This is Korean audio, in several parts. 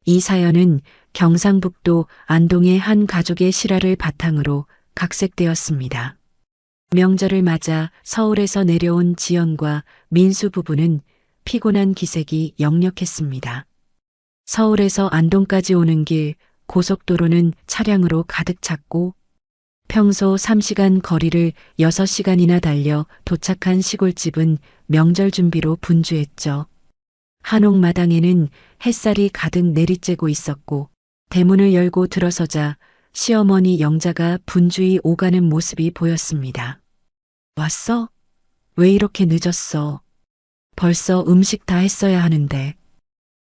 이 사연은 경상북도 안동의 한 가족의 실화를 바탕으로 각색되었습니다. 명절을 맞아 서울에서 내려온 지연과 민수 부부는 피곤한 기색이 역력했습니다. 서울에서 안동까지 오는 길 고속도로는 차량으로 가득 찼고 평소 3시간 거리를 6시간이나 달려 도착한 시골집은 명절 준비로 분주했죠. 한옥마당에는 햇살이 가득 내리쬐고 있었고 대문을 열고 들어서자 시어머니 영자가 분주히 오가는 모습이 보였습니다. 왔어? 왜 이렇게 늦었어? 벌써 음식 다 했어야 하는데.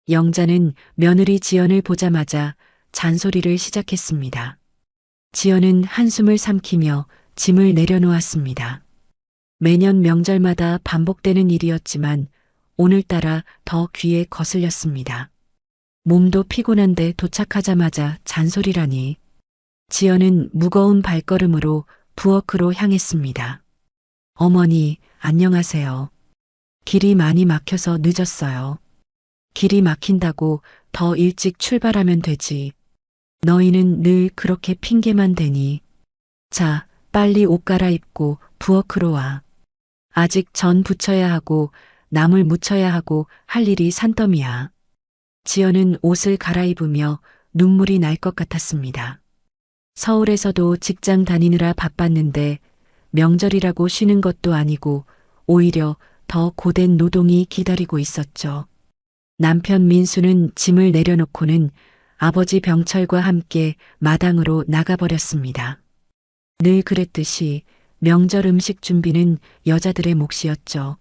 영자는 며느리 지연을 보자마자 잔소리를 시작했습니다. 지연은 한숨을 삼키며 짐을 내려놓았습니다. 매년 명절마다 반복되는 일이었지만 오늘따라 더 귀에 거슬렸습니다. 몸도 피곤한데 도착하자마자 잔소리라니. 지연은 무거운 발걸음으로 부엌으로 향했습니다. 어머니, 안녕하세요. 길이 많이 막혀서 늦었어요. 길이 막힌다고 더 일찍 출발하면 되지. 너희는 늘 그렇게 핑계만 대니. 자, 빨리 옷 갈아입고 부엌으로 와. 아직 전 부쳐야 하고 나물 무쳐야 하고 할 일이 산더미야. 지연은 옷을 갈아입으며 눈물이 날 것 같았습니다. 서울에서도 직장 다니느라 바빴는데 명절이라고 쉬는 것도 아니고 오히려 더 고된 노동이 기다리고 있었죠. 남편 민수는 짐을 내려놓고는 아버지 병철과 함께 마당으로 나가버렸습니다. 늘 그랬듯이 명절 음식 준비는 여자들의 몫이었죠.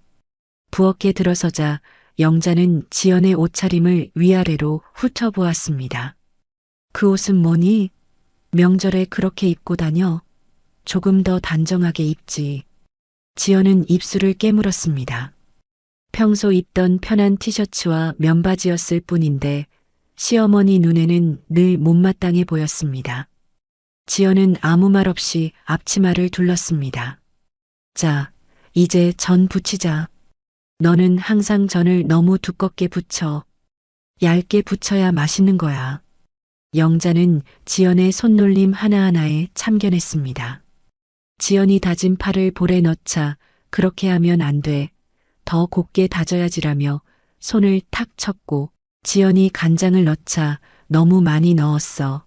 부엌에 들어서자 영자는 지연의 옷차림을 위아래로 훑어보았습니다. 그 옷은 뭐니? 명절에 그렇게 입고 다녀? 조금 더 단정하게 입지. 지연은 입술을 깨물었습니다. 평소 입던 편한 티셔츠와 면바지였을 뿐인데 시어머니 눈에는 늘 못마땅해 보였습니다. 지연은 아무 말 없이 앞치마를 둘렀습니다. 자, 이제 전 부치자. 너는 항상 전을 너무 두껍게 부쳐. 얇게 부쳐야 맛있는 거야. 영자는 지연의 손놀림 하나하나에 참견했습니다. 지연이 다진 팔을 볼에 넣자 그렇게 하면 안 돼. 더 곱게 다져야지라며 손을 탁 쳤고 지연이 간장을 넣자 너무 많이 넣었어.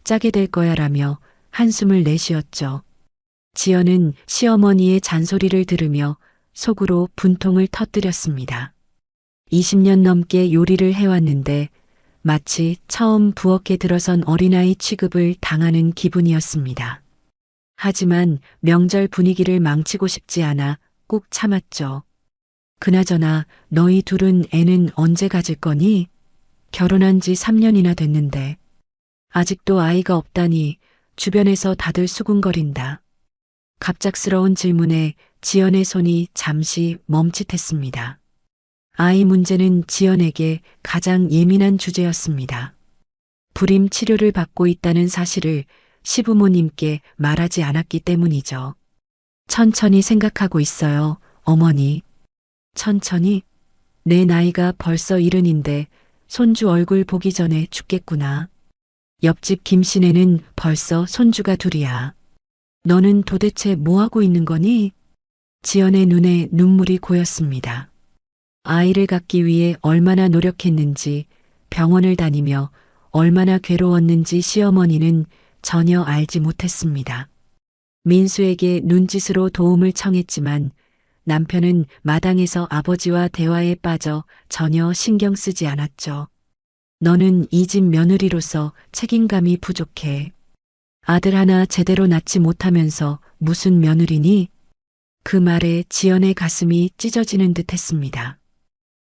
짜게 될 거야라며 한숨을 내쉬었죠. 지연은 시어머니의 잔소리를 들으며 속으로 분통을 터뜨렸습니다. 20년 넘게 요리를 해왔는데 마치 처음 부엌에 들어선 어린아이 취급을 당하는 기분이었습니다. 하지만 명절 분위기를 망치고 싶지 않아 꾹 참았죠. 그나저나 너희 둘은 애는 언제 가질 거니? 결혼한 지 3년이나 됐는데. 아직도 아이가 없다니 주변에서 다들 수군거린다. 갑작스러운 질문에 지연의 손이 잠시 멈칫했습니다. 아이 문제는 지연에게 가장 예민한 주제였습니다. 불임 치료를 받고 있다는 사실을 시부모님께 말하지 않았기 때문이죠. 천천히 생각하고 있어요, 어머니. 천천히? 내 나이가 벌써 70인데 손주 얼굴 보기 전에 죽겠구나. 옆집 김씨네는 벌써 손주가 둘이야. 너는 도대체 뭐하고 있는 거니? 지연의 눈에 눈물이 고였습니다. 아이를 갖기 위해 얼마나 노력했는지, 병원을 다니며 얼마나 괴로웠는지 시어머니는 전혀 알지 못했습니다. 민수에게 눈짓으로 도움을 청했지만 남편은 마당에서 아버지와 대화에 빠져 전혀 신경 쓰지 않았죠. 너는 이 집 며느리로서 책임감이 부족해. 아들 하나 제대로 낳지 못하면서 무슨 며느리니? 그 말에 지연의 가슴이 찢어지는 듯 했습니다.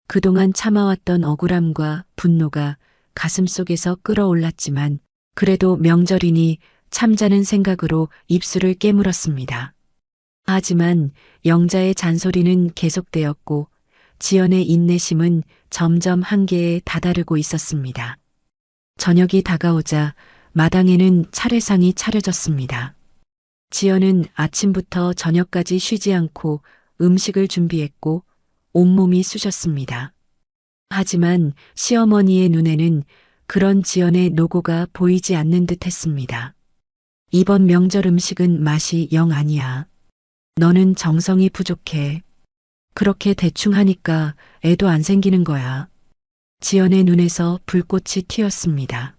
그동안 참아왔던 억울함과 분노가 가슴속에서 끓어올랐지만 그래도 명절이니 참자는 생각으로 입술을 깨물었습니다. 하지만 영자의 잔소리는 계속되었고 지연의 인내심은 점점 한계에 다다르고 있었습니다. 저녁이 다가오자 마당에는 차례상이 차려졌습니다. 지연은 아침부터 저녁까지 쉬지 않고 음식을 준비했고 온몸이 쑤셨습니다. 하지만 시어머니의 눈에는 그런 지연의 노고가 보이지 않는 듯 했습니다. 이번 명절 음식은 맛이 영 아니야. 너는 정성이 부족해. 그렇게 대충 하니까 애도 안 생기는 거야. 지연의 눈에서 불꽃이 튀었습니다.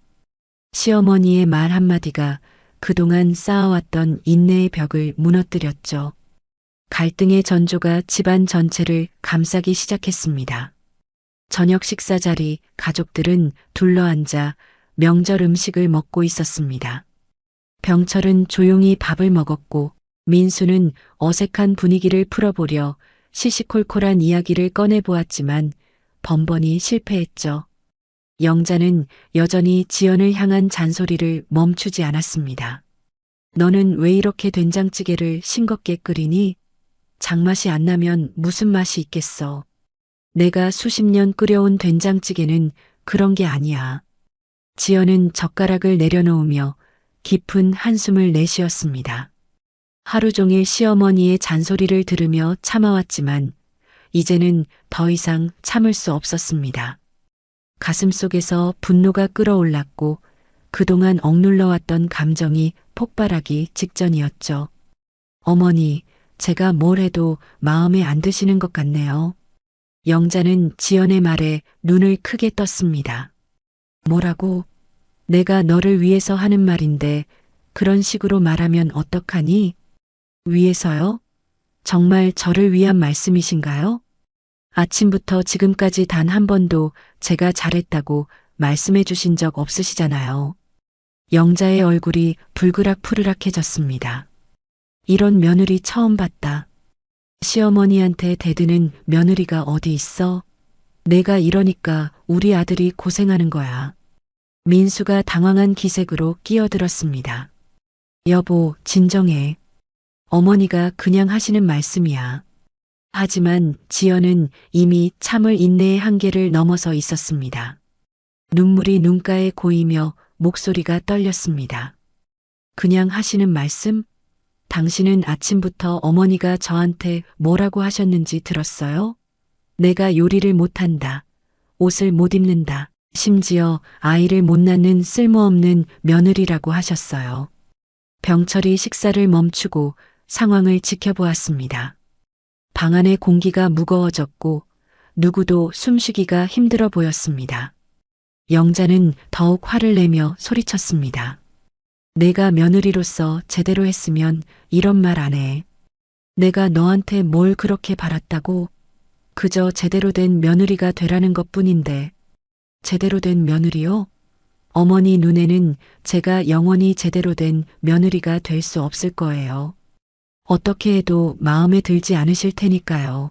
시어머니의 말 한마디가 그동안 쌓아왔던 인내의 벽을 무너뜨렸죠. 갈등의 전조가 집안 전체를 감싸기 시작했습니다. 저녁 식사 자리 가족들은 둘러앉아 명절 음식을 먹고 있었습니다. 병철은 조용히 밥을 먹었고 민수는 어색한 분위기를 풀어보려 시시콜콜한 이야기를 꺼내보았지만 번번이 실패했죠. 영자는 여전히 지연을 향한 잔소리를 멈추지 않았습니다. 너는 왜 이렇게 된장찌개를 싱겁게 끓이니? 장맛이 안 나면 무슨 맛이 있겠어. 내가 수십 년 끓여온 된장찌개는 그런 게 아니야. 지연은 젓가락을 내려놓으며 깊은 한숨을 내쉬었습니다. 하루 종일 시어머니의 잔소리를 들으며 참아왔지만 이제는 더 이상 참을 수 없었습니다. 가슴속에서 분노가 끓어올랐고 그동안 억눌러왔던 감정이 폭발하기 직전이었죠. 어머니, 제가 뭘 해도 마음에 안 드시는 것 같네요. 영자는 지연의 말에 눈을 크게 떴습니다. 뭐라고? 내가 너를 위해서 하는 말인데 그런 식으로 말하면 어떡하니? 위해서요? 정말 저를 위한 말씀이신가요? 아침부터 지금까지 단 한 번도 제가 잘했다고 말씀해 주신 적 없으시잖아요. 영자의 얼굴이 불그락푸르락해졌습니다. 이런 며느리 처음 봤다. 시어머니한테 대드는 며느리가 어디 있어? 내가 이러니까 우리 아들이 고생하는 거야. 민수가 당황한 기색으로 끼어들었습니다. 여보, 진정해. 어머니가 그냥 하시는 말씀이야. 하지만 지연은 이미 참을 인내의 한계를 넘어서 있었습니다. 눈물이 눈가에 고이며 목소리가 떨렸습니다. 그냥 하시는 말씀? 당신은 아침부터 어머니가 저한테 뭐라고 하셨는지 들었어요? 내가 요리를 못한다. 옷을 못 입는다. 심지어 아이를 못 낳는 쓸모없는 며느리라고 하셨어요. 병철이 식사를 멈추고 상황을 지켜보았습니다. 방 안의 공기가 무거워졌고 누구도 숨쉬기가 힘들어 보였습니다. 영자는 더욱 화를 내며 소리쳤습니다. 내가 며느리로서 제대로 했으면 이런 말 안 해. 내가 너한테 뭘 그렇게 바랐다고? 그저 제대로 된 며느리가 되라는 것뿐인데. 제대로 된 며느리요? 어머니 눈에는 제가 영원히 제대로 된 며느리가 될 수 없을 거예요. 어떻게 해도 마음에 들지 않으실 테니까요.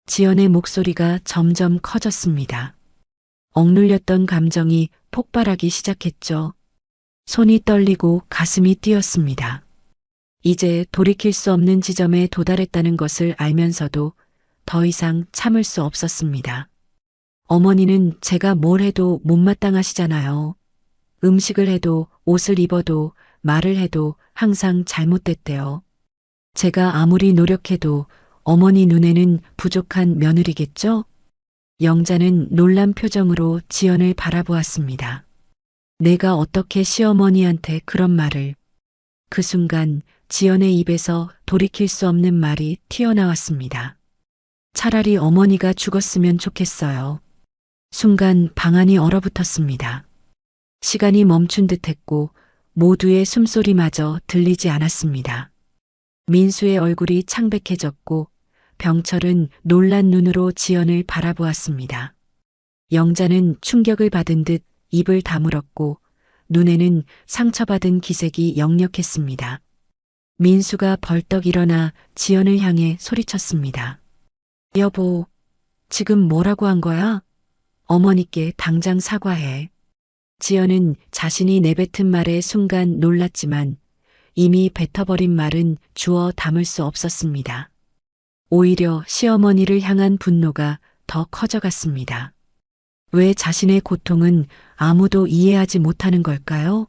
지연의 목소리가 점점 커졌습니다. 억눌렸던 감정이 폭발하기 시작했죠. 손이 떨리고 가슴이 뛰었습니다. 이제 돌이킬 수 없는 지점에 도달했다는 것을 알면서도 더 이상 참을 수 없었습니다. 어머니는 제가 뭘 해도 못마땅하시잖아요. 음식을 해도 옷을 입어도 말을 해도 항상 잘못됐대요. 제가 아무리 노력해도 어머니 눈에는 부족한 며느리겠죠? 영자는 놀란 표정으로 지연을 바라보았습니다. 내가 어떻게 시어머니한테 그런 말을. 그 순간 지연의 입에서 돌이킬 수 없는 말이 튀어나왔습니다. 차라리 어머니가 죽었으면 좋겠어요. 순간 방안이 얼어붙었습니다. 시간이 멈춘 듯했고 모두의 숨소리마저 들리지 않았습니다. 민수의 얼굴이 창백해졌고 병철은 놀란 눈으로 지연을 바라보았습니다. 영자는 충격을 받은 듯 입을 다물었고 눈에는 상처받은 기색이 역력했습니다. 민수가 벌떡 일어나 지연을 향해 소리쳤습니다. 여보, 지금 뭐라고 한 거야? 어머니께 당장 사과해. 지연은 자신이 내뱉은 말에 순간 놀랐지만 이미 뱉어버린 말은 주워 담을 수 없었습니다. 오히려 시어머니를 향한 분노가 더 커져갔습니다. 왜 자신의 고통은 아무도 이해하지 못하는 걸까요?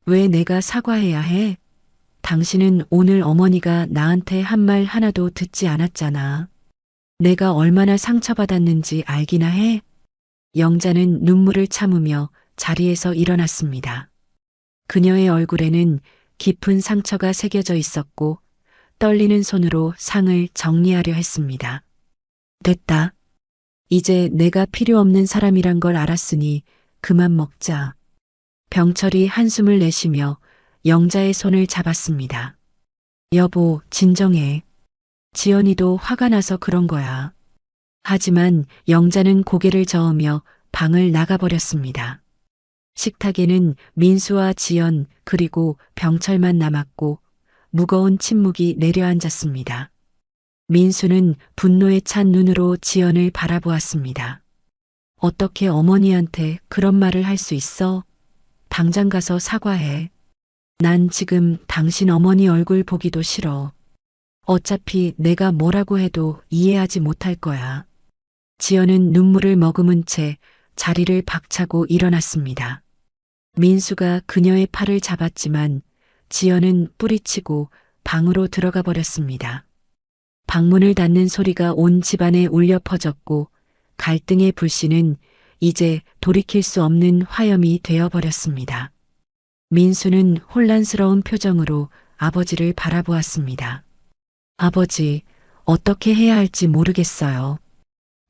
왜 내가 사과해야 해? 당신은 오늘 어머니가 나한테 한 말 하나도 듣지 않았잖아. 내가 얼마나 상처받았는지 알기나 해? 영자는 눈물을 참으며 자리에서 일어났습니다. 그녀의 얼굴에는 깊은 상처가 새겨져 있었고 떨리는 손으로 상을 정리하려 했습니다. 됐다. 이제 내가 필요 없는 사람이란 걸 알았으니 그만 먹자. 병철이 한숨을 내쉬며 영자의 손을 잡았습니다. 여보, 진정해. 지연이도 화가 나서 그런 거야. 하지만 영자는 고개를 저으며 방을 나가버렸습니다. 식탁에는 민수와 지연 그리고 병철만 남았고 무거운 침묵이 내려앉았습니다. 민수는 분노에 찬 눈으로 지연을 바라보았습니다. 어떻게 어머니한테 그런 말을 할 수 있어? 당장 가서 사과해. 난 지금 당신 어머니 얼굴 보기도 싫어. 어차피 내가 뭐라고 해도 이해하지 못할 거야. 지연은 눈물을 머금은 채 자리를 박차고 일어났습니다. 민수가 그녀의 팔을 잡았지만 지연은 뿌리치고 방으로 들어가 버렸습니다. 방문을 닫는 소리가 온 집안에 울려 퍼졌고 갈등의 불씨는 이제 돌이킬 수 없는 화염이 되어버렸습니다. 민수는 혼란스러운 표정으로 아버지를 바라보았습니다. 아버지, 어떻게 해야 할지 모르겠어요.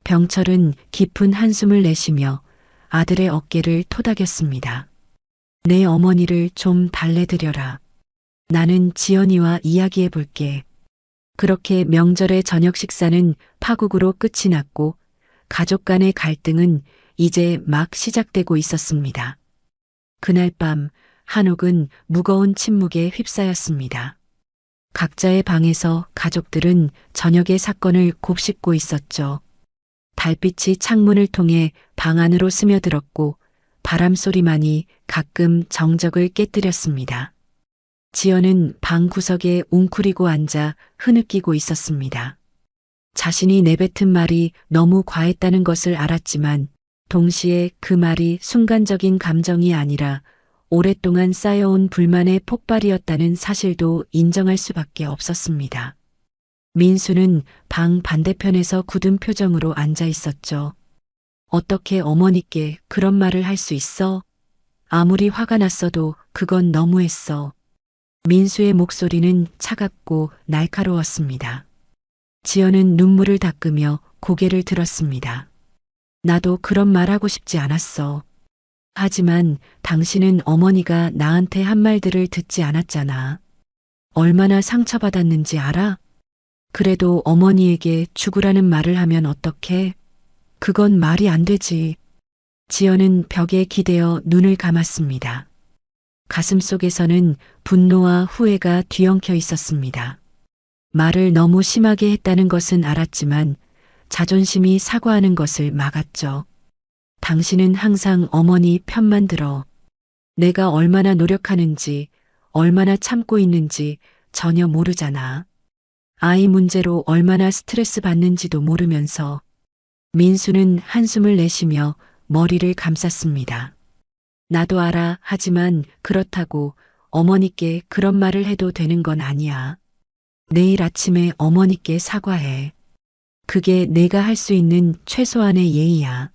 병철은 깊은 한숨을 내쉬며 아들의 어깨를 토닥였습니다. 내 어머니를 좀 달래드려라. 나는 지연이와 이야기해 볼게. 그렇게 명절의 저녁 식사는 파국으로 끝이 났고 가족 간의 갈등은 이제 막 시작되고 있었습니다. 그날 밤 한옥은 무거운 침묵에 휩싸였습니다. 각자의 방에서 가족들은 저녁의 사건을 곱씹고 있었죠. 달빛이 창문을 통해 방 안으로 스며들었고 바람 소리만이 가끔 정적을 깨뜨렸습니다. 지연은 방 구석에 웅크리고 앉아 흐느끼고 있었습니다. 자신이 내뱉은 말이 너무 과했다는 것을 알았지만 동시에 그 말이 순간적인 감정이 아니라 오랫동안 쌓여온 불만의 폭발이었다는 사실도 인정할 수밖에 없었습니다. 민수는 방 반대편에서 굳은 표정으로 앉아 있었죠. 어떻게 어머니께 그런 말을 할 수 있어? 아무리 화가 났어도 그건 너무했어. 민수의 목소리는 차갑고 날카로웠습니다. 지연은 눈물을 닦으며 고개를 들었습니다. 나도 그런 말 하고 싶지 않았어. 하지만 당신은 어머니가 나한테 한 말들을 듣지 않았잖아. 얼마나 상처받았는지 알아? 그래도 어머니에게 죽으라는 말을 하면 어떡해? 그건 말이 안 되지. 지연은 벽에 기대어 눈을 감았습니다. 가슴속에서는 분노와 후회가 뒤엉켜 있었습니다. 말을 너무 심하게 했다는 것은 알았지만 자존심이 사과하는 것을 막았죠. 당신은 항상 어머니 편만 들어. 내가 얼마나 노력하는지, 얼마나 참고 있는지 전혀 모르잖아. 아이 문제로 얼마나 스트레스 받는지도 모르면서. 민수는 한숨을 내쉬며 머리를 감쌌습니다. 나도 알아. 하지만 그렇다고 어머니께 그런 말을 해도 되는 건 아니야. 내일 아침에 어머니께 사과해. 그게 내가 할 수 있는 최소한의 예의야.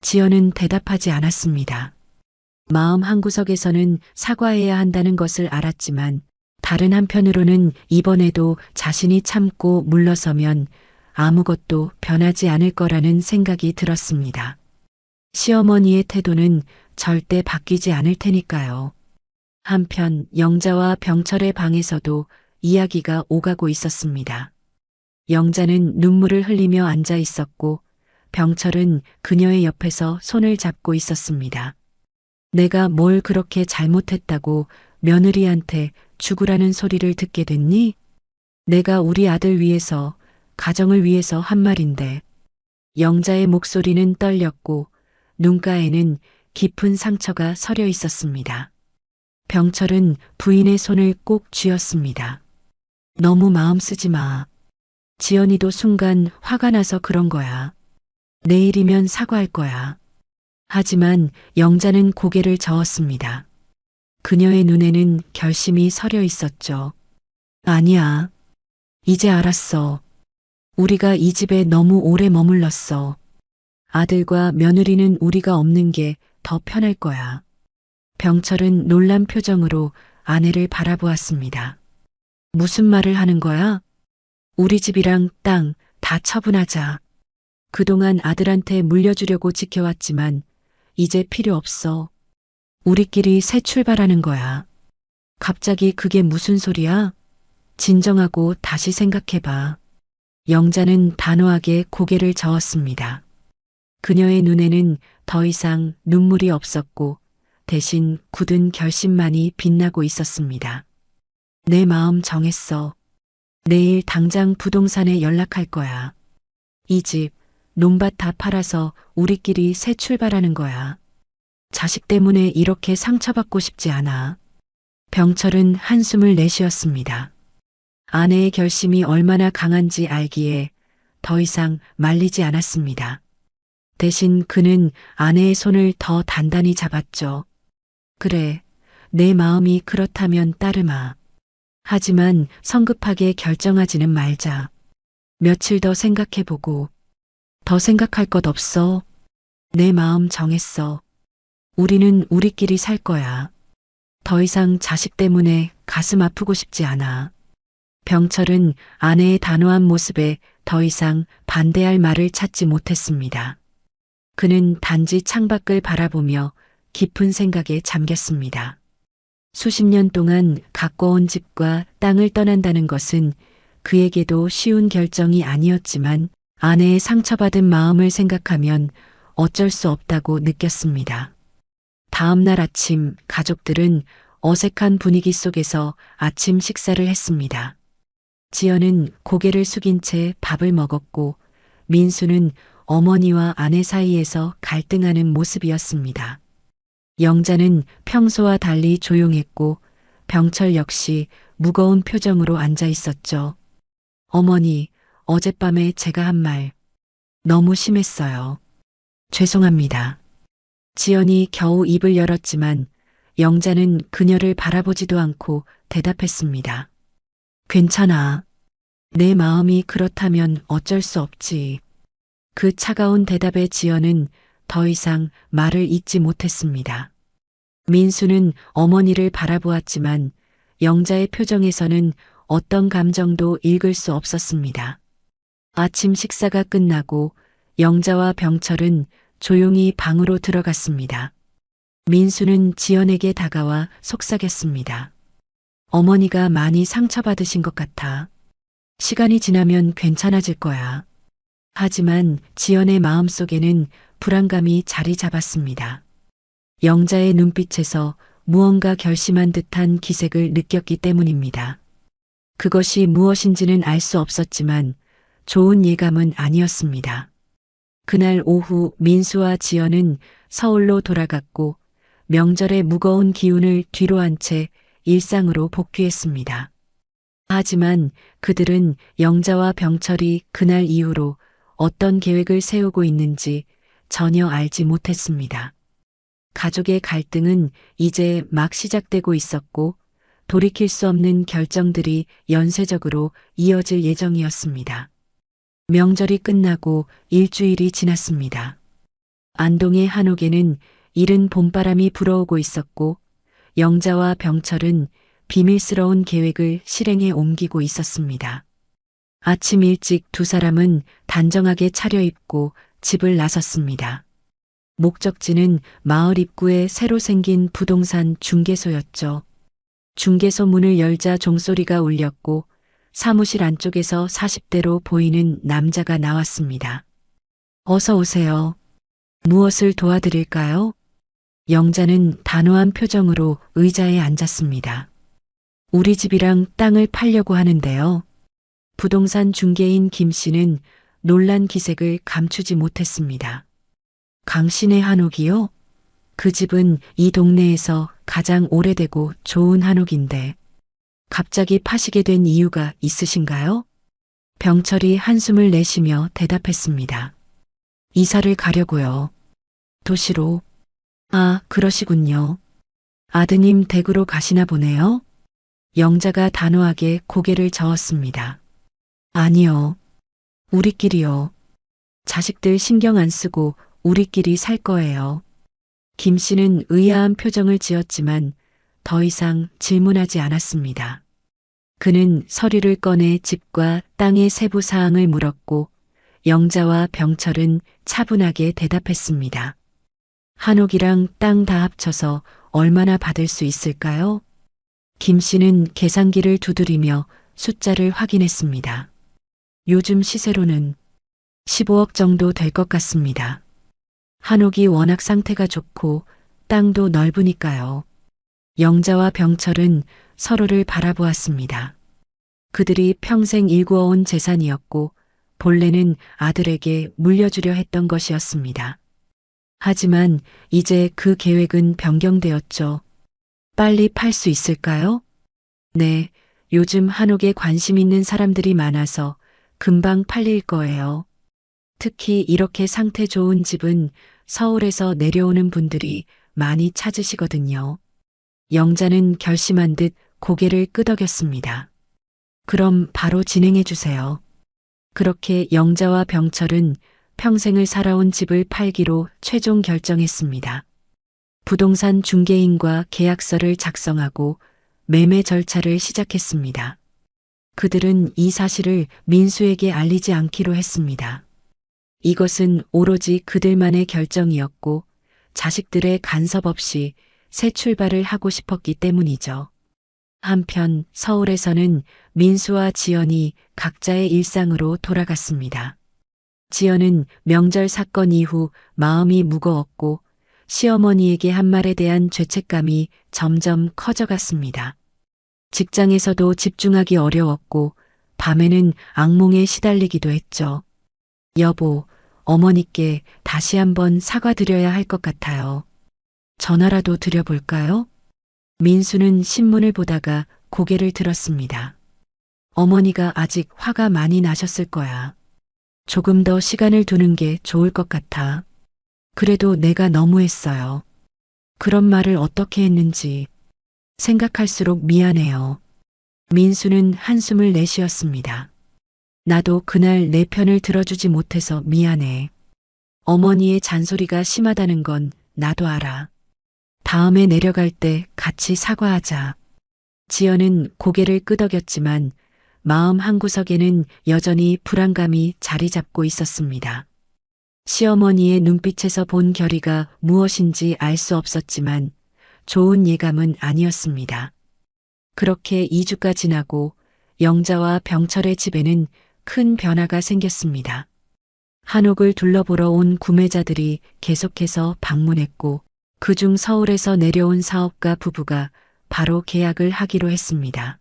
지연은 대답하지 않았습니다. 마음 한구석에서는 사과해야 한다는 것을 알았지만 다른 한편으로는 이번에도 자신이 참고 물러서면 아무것도 변하지 않을 거라는 생각이 들었습니다. 시어머니의 태도는 절대 바뀌지 않을 테니까요. 한편 영자와 병철의 방에서도 이야기가 오가고 있었습니다. 영자는 눈물을 흘리며 앉아 있었고 병철은 그녀의 옆에서 손을 잡고 있었습니다. 내가 뭘 그렇게 잘못했다고 며느리한테 죽으라는 소리를 듣게 됐니? 내가 우리 아들 위해서, 가정을 위해서 한 말인데. 영자의 목소리는 떨렸고 눈가에는 깊은 상처가 서려 있었습니다. 병철은 부인의 손을 꼭 쥐었습니다. 너무 마음 쓰지 마. 지연이도 순간 화가 나서 그런 거야. 내일이면 사과할 거야. 하지만 영자는 고개를 저었습니다. 그녀의 눈에는 결심이 서려 있었죠. 아니야. 이제 알았어. 우리가 이 집에 너무 오래 머물렀어. 아들과 며느리는 우리가 없는 게 더 편할 거야. 병철은 놀란 표정으로 아내를 바라보았습니다. 무슨 말을 하는 거야? 우리 집이랑 땅 다 처분하자. 그동안 아들한테 물려주려고 지켜왔지만 이제 필요 없어. 우리끼리 새 출발하는 거야. 갑자기 그게 무슨 소리야? 진정하고 다시 생각해봐. 영자는 단호하게 고개를 저었습니다. 그녀의 눈에는 더 이상 눈물이 없었고 대신 굳은 결심만이 빛나고 있었습니다. 내 마음 정했어. 내일 당장 부동산에 연락할 거야. 이 집, 논밭 다 팔아서 우리끼리 새 출발하는 거야. 자식 때문에 이렇게 상처받고 싶지 않아. 병철은 한숨을 내쉬었습니다. 아내의 결심이 얼마나 강한지 알기에 더 이상 말리지 않았습니다. 대신 그는 아내의 손을 더 단단히 잡았죠. 그래, 내 마음이 그렇다면 따르마. 하지만 성급하게 결정하지는 말자. 며칠 더 생각해보고. 더 생각할 것 없어. 내 마음 정했어. 우리는 우리끼리 살 거야. 더 이상 자식 때문에 가슴 아프고 싶지 않아. 병철은 아내의 단호한 모습에 더 이상 반대할 말을 찾지 못했습니다. 그는 단지 창밖을 바라보며 깊은 생각에 잠겼습니다. 수십 년 동안 가꿔온 집과 땅을 떠난다는 것은 그에게도 쉬운 결정이 아니었지만 아내의 상처받은 마음을 생각하면 어쩔 수 없다고 느꼈습니다. 다음 날 아침 가족들은 어색한 분위기 속에서 아침 식사를 했습니다. 지연은 고개를 숙인 채 밥을 먹었고 민수는 어머니와 아내 사이에서 갈등하는 모습이었습니다. 영자는 평소와 달리 조용했고 병철 역시 무거운 표정으로 앉아 있었죠. 어머니, 어젯밤에 제가 한 말 너무 심했어요. 죄송합니다. 지연이 겨우 입을 열었지만 영자는 그녀를 바라보지도 않고 대답했습니다. 괜찮아. 내 마음이 그렇다면 어쩔 수 없지. 그 차가운 대답에 지연은 더 이상 말을 잇지 못했습니다. 민수는 어머니를 바라보았지만 영자의 표정에서는 어떤 감정도 읽을 수 없었습니다. 아침 식사가 끝나고 영자와 병철은 조용히 방으로 들어갔습니다. 민수는 지연에게 다가와 속삭였습니다. 어머니가 많이 상처받으신 것 같아. 시간이 지나면 괜찮아질 거야. 하지만 지연의 마음속에는 불안감이 자리 잡았습니다. 영자의 눈빛에서 무언가 결심한 듯한 기색을 느꼈기 때문입니다. 그것이 무엇인지는 알 수 없었지만 좋은 예감은 아니었습니다. 그날 오후 민수와 지연은 서울로 돌아갔고 명절의 무거운 기운을 뒤로 한 채 일상으로 복귀했습니다. 하지만 그들은 영자와 병철이 그날 이후로 어떤 계획을 세우고 있는지 전혀 알지 못했습니다. 가족의 갈등은 이제 막 시작되고 있었고 돌이킬 수 없는 결정들이 연쇄적으로 이어질 예정이었습니다. 명절이 끝나고 일주일이 지났습니다. 안동의 한옥에는 이른 봄바람이 불어오고 있었고 영자와 병철은 비밀스러운 계획을 실행에 옮기고 있었습니다. 아침 일찍 두 사람은 단정하게 차려입고 집을 나섰습니다. 목적지는 마을 입구에 새로 생긴 부동산 중개소였죠. 중개소 문을 열자 종소리가 울렸고 사무실 안쪽에서 40대로 보이는 남자가 나왔습니다. 어서 오세요. 무엇을 도와드릴까요? 영자는 단호한 표정으로 의자에 앉았습니다. 우리 집이랑 땅을 팔려고 하는데요. 부동산 중개인 김 씨는 놀란 기색을 감추지 못했습니다. 강신의 한옥이요? 그 집은 이 동네에서 가장 오래되고 좋은 한옥인데 갑자기 파시게 된 이유가 있으신가요? 병철이 한숨을 내쉬며 대답했습니다. 이사를 가려고요. 도시로. 아, 그러시군요. 아드님 댁으로 가시나 보네요. 영자가 단호하게 고개를 저었습니다. 아니요. 우리끼리요. 자식들 신경 안 쓰고 우리끼리 살 거예요. 김 씨는 의아한 표정을 지었지만 더 이상 질문하지 않았습니다. 그는 서류를 꺼내 집과 땅의 세부 사항을 물었고 영자와 병철은 차분하게 대답했습니다. 한옥이랑 땅 다 합쳐서 얼마나 받을 수 있을까요? 김 씨는 계산기를 두드리며 숫자를 확인했습니다. 요즘 시세로는 15억 정도 될 것 같습니다. 한옥이 워낙 상태가 좋고 땅도 넓으니까요. 영자와 병철은 서로를 바라보았습니다. 그들이 평생 일구어온 재산이었고 본래는 아들에게 물려주려 했던 것이었습니다. 하지만 이제 그 계획은 변경되었죠. 빨리 팔 수 있을까요? 네, 요즘 한옥에 관심 있는 사람들이 많아서 금방 팔릴 거예요. 특히 이렇게 상태 좋은 집은 서울에서 내려오는 분들이 많이 찾으시거든요. 영자는 결심한 듯 고개를 끄덕였습니다. 그럼 바로 진행해 주세요. 그렇게 영자와 병철은 평생을 살아온 집을 팔기로 최종 결정했습니다. 부동산 중개인과 계약서를 작성하고 매매 절차를 시작했습니다. 그들은 이 사실을 민수에게 알리지 않기로 했습니다. 이것은 오로지 그들만의 결정이었고 자식들의 간섭 없이 새 출발을 하고 싶었기 때문이죠. 한편 서울에서는 민수와 지연이 각자의 일상으로 돌아갔습니다. 지연은 명절 사건 이후 마음이 무거웠고 시어머니에게 한 말에 대한 죄책감이 점점 커져갔습니다. 직장에서도 집중하기 어려웠고 밤에는 악몽에 시달리기도 했죠. 여보, 어머니께 다시 한번 사과드려야 할 것 같아요. 전화라도 드려볼까요? 민수는 신문을 보다가 고개를 들었습니다. 어머니가 아직 화가 많이 나셨을 거야. 조금 더 시간을 두는 게 좋을 것 같아. 그래도 내가 너무했어요. 그런 말을 어떻게 했는지 생각할수록 미안해요. 민수는 한숨을 내쉬었습니다. 나도 그날 내 편을 들어주지 못해서 미안해. 어머니의 잔소리가 심하다는 건 나도 알아. 다음에 내려갈 때 같이 사과하자. 지연은 고개를 끄덕였지만 마음 한구석에는 여전히 불안감이 자리 잡고 있었습니다. 시어머니의 눈빛에서 본 결의가 무엇인지 알 수 없었지만 좋은 예감은 아니었습니다. 그렇게 2주가 지나고 영자와 병철의 집에는 큰 변화가 생겼습니다. 한옥을 둘러보러 온 구매자들이 계속해서 방문했고 그중 서울에서 내려온 사업가 부부가 바로 계약을 하기로 했습니다.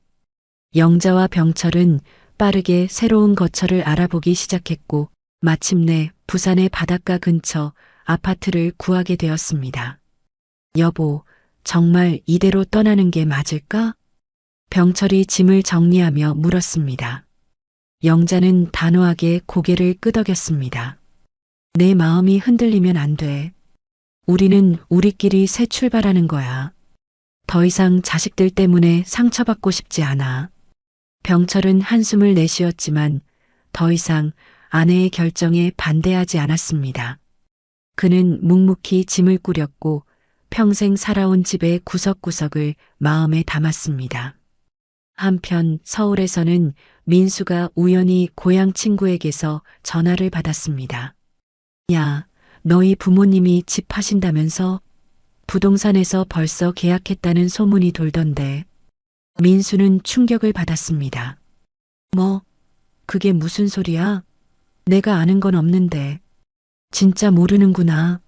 영자와 병철은 빠르게 새로운 거처를 알아보기 시작했고 마침내 부산의 바닷가 근처 아파트를 구하게 되었습니다. 여보, 정말 이대로 떠나는 게 맞을까? 병철이 짐을 정리하며 물었습니다. 영자는 단호하게 고개를 끄덕였습니다. 내 마음이 흔들리면 안 돼. 우리는 우리끼리 새 출발하는 거야. 더 이상 자식들 때문에 상처받고 싶지 않아. 병철은 한숨을 내쉬었지만 더 이상 아내의 결정에 반대하지 않았습니다. 그는 묵묵히 짐을 꾸렸고 평생 살아온 집의 구석구석을 마음에 담았습니다. 한편 서울에서는 민수가 우연히 고향 친구에게서 전화를 받았습니다. 야, 너희 부모님이 집 파신다면서? 부동산에서 벌써 계약했다는 소문이 돌던데. 민수는 충격을 받았습니다. 뭐, 그게 무슨 소리야? 내가 아는 건 없는데. 진짜 모르는구나.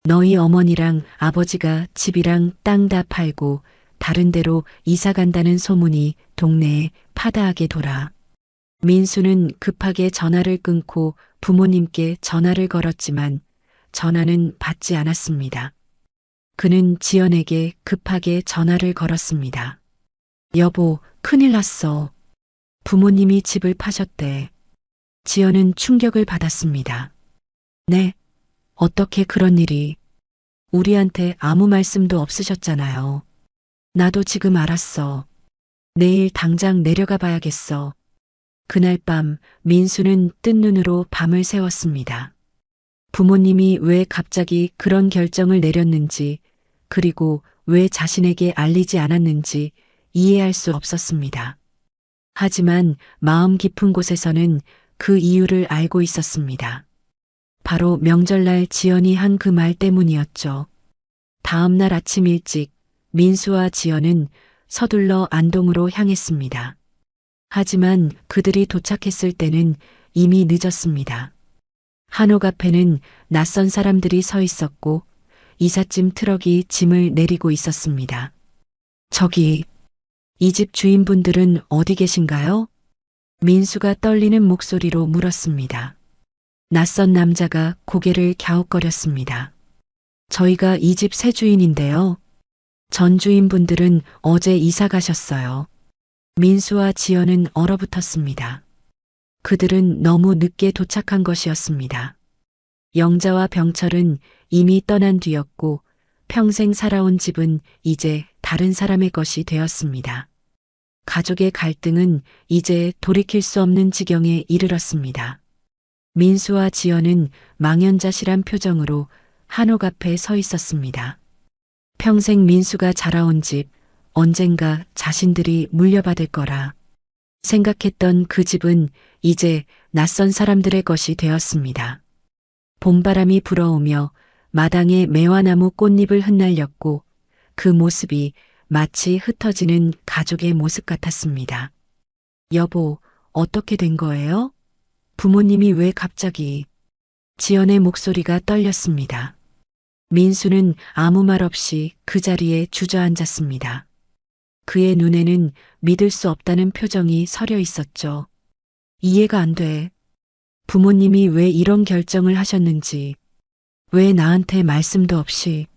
너희 어머니랑 아버지가 집이랑 땅 다 팔고 다른 데로 이사 간다는 소문이 동네에 파다하게 돌아. 민수는 급하게 전화를 끊고 부모님께 전화를 걸었지만 전화는 받지 않았습니다. 그는 지연에게 급하게 전화를 걸었습니다. 여보, 큰일 났어. 부모님이 집을 파셨대. 지연은 충격을 받았습니다. 네, 어떻게 그런 일이? 우리한테 아무 말씀도 없으셨잖아요. 나도 지금 알았어. 내일 당장 내려가 봐야겠어. 그날 밤 민수는 뜬 눈으로 밤을 새웠습니다. 부모님이 왜 갑자기 그런 결정을 내렸는지, 그리고 왜 자신에게 알리지 않았는지 이해할 수 없었습니다. 하지만 마음 깊은 곳에서는 그 이유를 알고 있었습니다. 바로 명절날 지연이 한 그 말 때문이었죠. 다음 날 아침 일찍 민수와 지연은 서둘러 안동으로 향했습니다. 하지만 그들이 도착했을 때는 이미 늦었습니다. 한옥 앞에는 낯선 사람들이 서 있었고 이삿짐 트럭이 짐을 내리고 있었습니다. 저기, 이 집 주인분들은 어디 계신가요? 민수가 떨리는 목소리로 물었습니다. 낯선 남자가 고개를 갸웃거렸습니다. 저희가 이 집 새 주인인데요. 전 주인분들은 어제 이사 가셨어요. 민수와 지연은 얼어붙었습니다. 그들은 너무 늦게 도착한 것이었습니다. 영자와 병철은 이미 떠난 뒤였고 평생 살아온 집은 이제 다른 사람의 것이 되었습니다. 가족의 갈등은 이제 돌이킬 수 없는 지경에 이르렀습니다. 민수와 지연은 망연자실한 표정으로 한옥 앞에 서 있었습니다. 평생 민수가 자라온 집, 언젠가 자신들이 물려받을 거라 생각했던 그 집은 이제 낯선 사람들의 것이 되었습니다. 봄바람이 불어오며 마당에 매화나무 꽃잎을 흩날렸고 그 모습이 마치 흩어지는 가족의 모습 같았습니다. 여보, 어떻게 된 거예요? 부모님이 왜 갑자기? 지연의 목소리가 떨렸습니다. 민수는 아무 말 없이 그 자리에 주저앉았습니다. 그의 눈에는 믿을 수 없다는 표정이 서려 있었죠. 이해가 안 돼. 부모님이 왜 이런 결정을 하셨는지, 왜 나한테 말씀도 없이.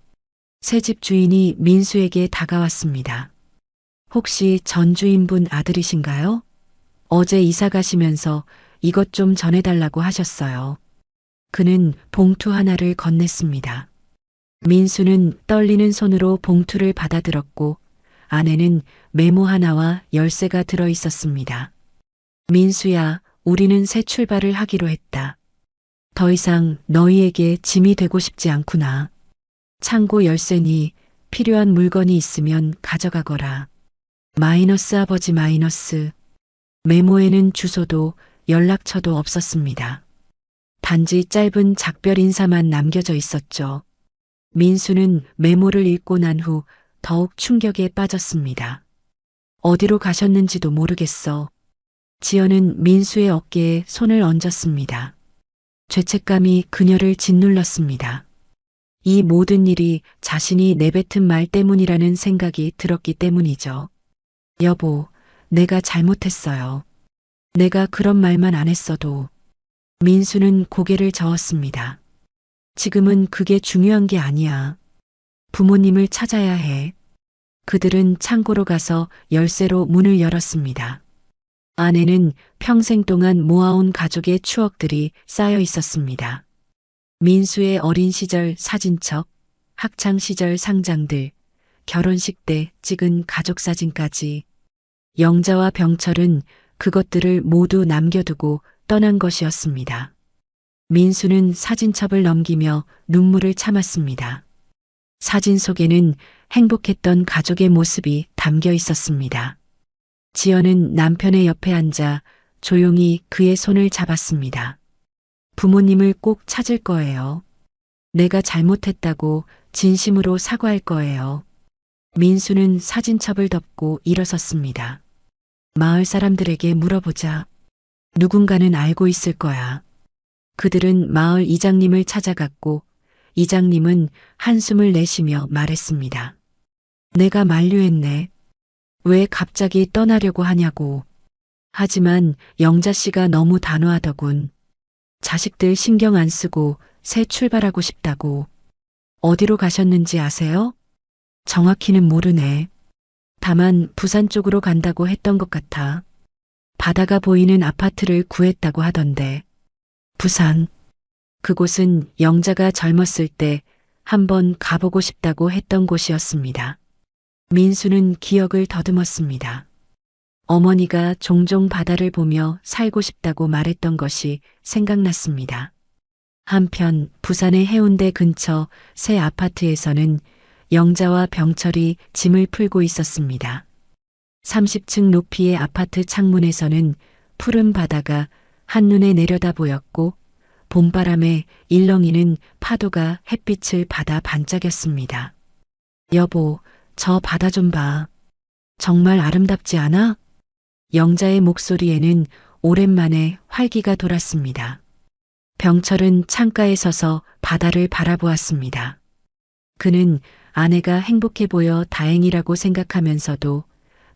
새집 주인이 민수에게 다가왔습니다. 혹시 전 주인분 아들이신가요? 어제 이사 가시면서 이것 좀 전해달라고 하셨어요. 그는 봉투 하나를 건넸습니다. 민수는 떨리는 손으로 봉투를 받아들었고 안에는 메모 하나와 열쇠가 들어 있었습니다. 민수야, 우리는 새 출발을 하기로 했다. 더 이상 너희에게 짐이 되고 싶지 않구나. 창고 열쇠니 필요한 물건이 있으면 가져가거라. 마이너스 아버지 마이너스. 메모에는 주소도 연락처도 없었습니다. 단지 짧은 작별 인사만 남겨져 있었죠. 민수는 메모를 읽고 난 후 더욱 충격에 빠졌습니다. 어디로 가셨는지도 모르겠어. 지연은 민수의 어깨에 손을 얹었습니다. 죄책감이 그녀를 짓눌렀습니다. 이 모든 일이 자신이 내뱉은 말 때문이라는 생각이 들었기 때문이죠. 여보, 내가 잘못했어요. 내가 그런 말만 안 했어도. 민수는 고개를 저었습니다. 지금은 그게 중요한 게 아니야. 부모님을 찾아야 해. 그들은 창고로 가서 열쇠로 문을 열었습니다. 안에는 평생 동안 모아온 가족의 추억들이 쌓여 있었습니다. 민수의 어린 시절 사진첩, 학창 시절 상장들, 결혼식 때 찍은 가족 사진까지. 영자와 병철은 그것들을 모두 남겨두고 떠난 것이었습니다. 민수는 사진첩을 넘기며 눈물을 참았습니다. 사진 속에는 행복했던 가족의 모습이 담겨 있었습니다. 지연은 남편의 옆에 앉아 조용히 그의 손을 잡았습니다. 부모님을 꼭 찾을 거예요. 내가 잘못했다고 진심으로 사과할 거예요. 민수는 사진첩을 덮고 일어섰습니다. 마을 사람들에게 물어보자. 누군가는 알고 있을 거야. 그들은 마을 이장님을 찾아갔고 이장님은 한숨을 내쉬며 말했습니다. 내가 만류했네. 왜 갑자기 떠나려고 하냐고. 하지만 영자 씨가 너무 단호하더군. 자식들 신경 안 쓰고 새 출발하고 싶다고. 어디로 가셨는지 아세요? 정확히는 모르네. 다만 부산 쪽으로 간다고 했던 것 같아. 바다가 보이는 아파트를 구했다고 하던데. 부산. 그곳은 영자가 젊었을 때 한번 가보고 싶다고 했던 곳이었습니다. 민수는 기억을 더듬었습니다. 어머니가 종종 바다를 보며 살고 싶다고 말했던 것이 생각났습니다. 한편 부산의 해운대 근처 새 아파트에서는 영자와 병철이 짐을 풀고 있었습니다. 30층 높이의 아파트 창문에서는 푸른 바다가 한눈에 내려다 보였고 봄바람에 일렁이는 파도가 햇빛을 받아 반짝였습니다. 여보, 저 바다 좀 봐. 정말 아름답지 않아? 영자의 목소리에는 오랜만에 활기가 돌았습니다. 병철은 창가에 서서 바다를 바라보았습니다. 그는 아내가 행복해 보여 다행이라고 생각하면서도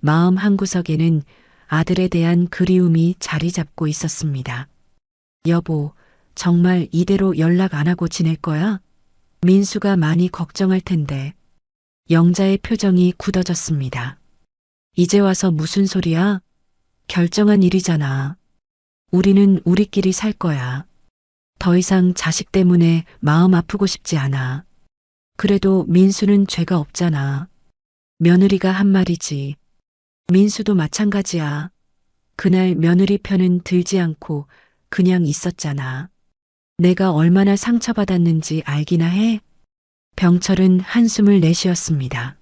마음 한구석에는 아들에 대한 그리움이 자리 잡고 있었습니다. 여보, 정말 이대로 연락 안 하고 지낼 거야? 민수가 많이 걱정할 텐데. 영자의 표정이 굳어졌습니다. 이제 와서 무슨 소리야? 결정한 일이잖아. 우리는 우리끼리 살 거야. 더 이상 자식 때문에 마음 아프고 싶지 않아. 그래도 민수는 죄가 없잖아. 며느리가 한 말이지. 민수도 마찬가지야. 그날 며느리 편은 들지 않고 그냥 있었잖아. 내가 얼마나 상처받았는지 알기나 해? 병철은 한숨을 내쉬었습니다.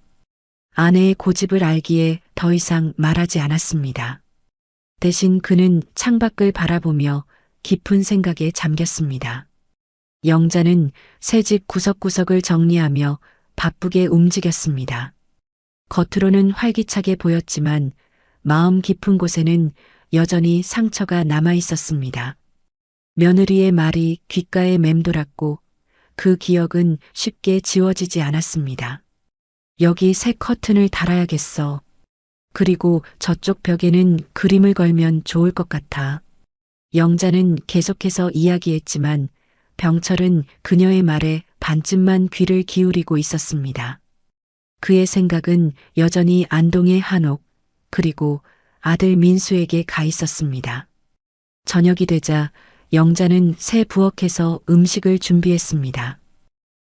아내의 고집을 알기에 더 이상 말하지 않았습니다. 대신 그는 창밖을 바라보며 깊은 생각에 잠겼습니다. 영자는 새집 구석구석을 정리하며 바쁘게 움직였습니다. 겉으로는 활기차게 보였지만 마음 깊은 곳에는 여전히 상처가 남아 있었습니다. 며느리의 말이 귓가에 맴돌았고 그 기억은 쉽게 지워지지 않았습니다. 여기 새 커튼을 달아야겠어. 그리고 저쪽 벽에는 그림을 걸면 좋을 것 같아. 영자는 계속해서 이야기했지만 병철은 그녀의 말에 반쯤만 귀를 기울이고 있었습니다. 그의 생각은 여전히 안동의 한옥, 그리고 아들 민수에게 가 있었습니다. 저녁이 되자 영자는 새 부엌에서 음식을 준비했습니다.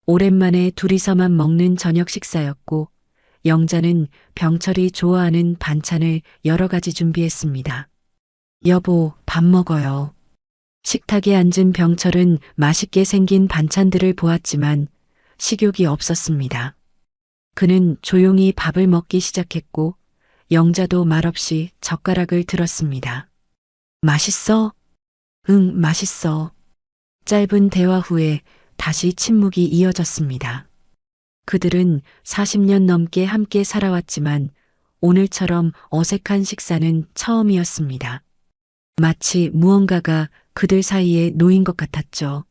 오랜만에 둘이서만 먹는 저녁 식사였고 영자는 병철이 좋아하는 반찬을 여러 가지 준비했습니다. 여보, 밥 먹어요. 식탁에 앉은 병철은 맛있게 생긴 반찬들을 보았지만 식욕이 없었습니다. 그는 조용히 밥을 먹기 시작했고 영자도 말없이 젓가락을 들었습니다. 맛있어? 응, 맛있어. 짧은 대화 후에 다시 침묵이 이어졌습니다. 그들은 40년 넘게 함께 살아왔지만 오늘처럼 어색한 식사는 처음이었습니다. 마치 무언가가 그들 사이에 놓인 것 같았죠.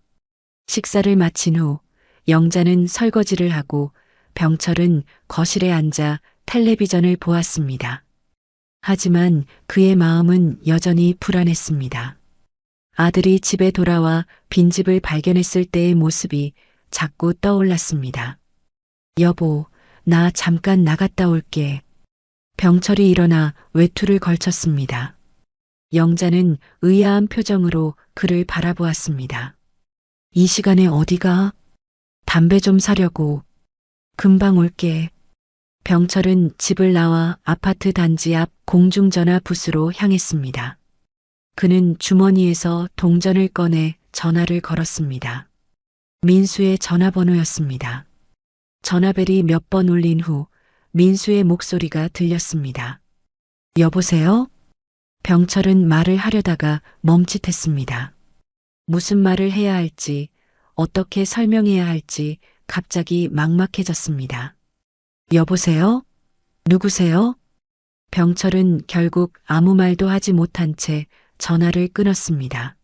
식사를 마친 후 영자는 설거지를 하고 병철은 거실에 앉아 텔레비전을 보았습니다. 하지만 그의 마음은 여전히 불안했습니다. 아들이 집에 돌아와 빈집을 발견했을 때의 모습이 자꾸 떠올랐습니다. 여보, 나 잠깐 나갔다 올게. 병철이 일어나 외투를 걸쳤습니다. 영자는 의아한 표정으로 그를 바라보았습니다. 이 시간에 어디가? 담배 좀 사려고. 금방 올게. 병철은 집을 나와 아파트 단지 앞 공중전화 부스로 향했습니다. 그는 주머니에서 동전을 꺼내 전화를 걸었습니다. 민수의 전화번호였습니다. 전화벨이 몇 번 울린 후 민수의 목소리가 들렸습니다. 여보세요? 병철은 말을 하려다가 멈칫했습니다. 무슨 말을 해야 할지, 어떻게 설명해야 할지 갑자기 막막해졌습니다. 여보세요? 누구세요? 병철은 결국 아무 말도 하지 못한 채 전화를 끊었습니다.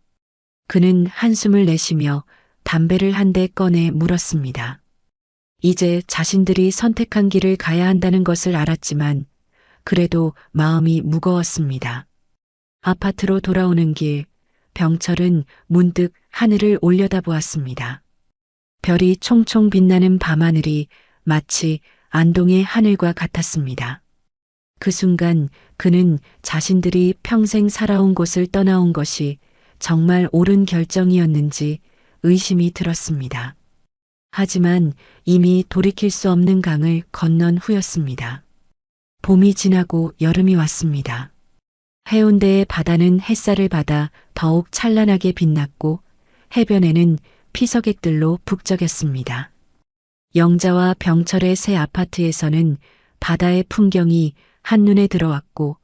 그는 한숨을 내쉬며 담배를 한 대 꺼내 물었습니다. 이제 자신들이 선택한 길을 가야 한다는 것을 알았지만 그래도 마음이 무거웠습니다. 아파트로 돌아오는 길, 병철은 문득 하늘을 올려다보았습니다. 별이 총총 빛나는 밤하늘이 마치 안동의 하늘과 같았습니다. 그 순간 그는 자신들이 평생 살아온 곳을 떠나온 것이 정말 옳은 결정이었는지 의심이 들었습니다. 하지만 이미 돌이킬 수 없는 강을 건넌 후였습니다. 봄이 지나고 여름이 왔습니다. 해운대의 바다는 햇살을 받아 더욱 찬란하게 빛났고 해변에는 피서객들로 북적였습니다. 영자와 병철의 새 아파트에서는 바다의 풍경이 한눈에 들어왔고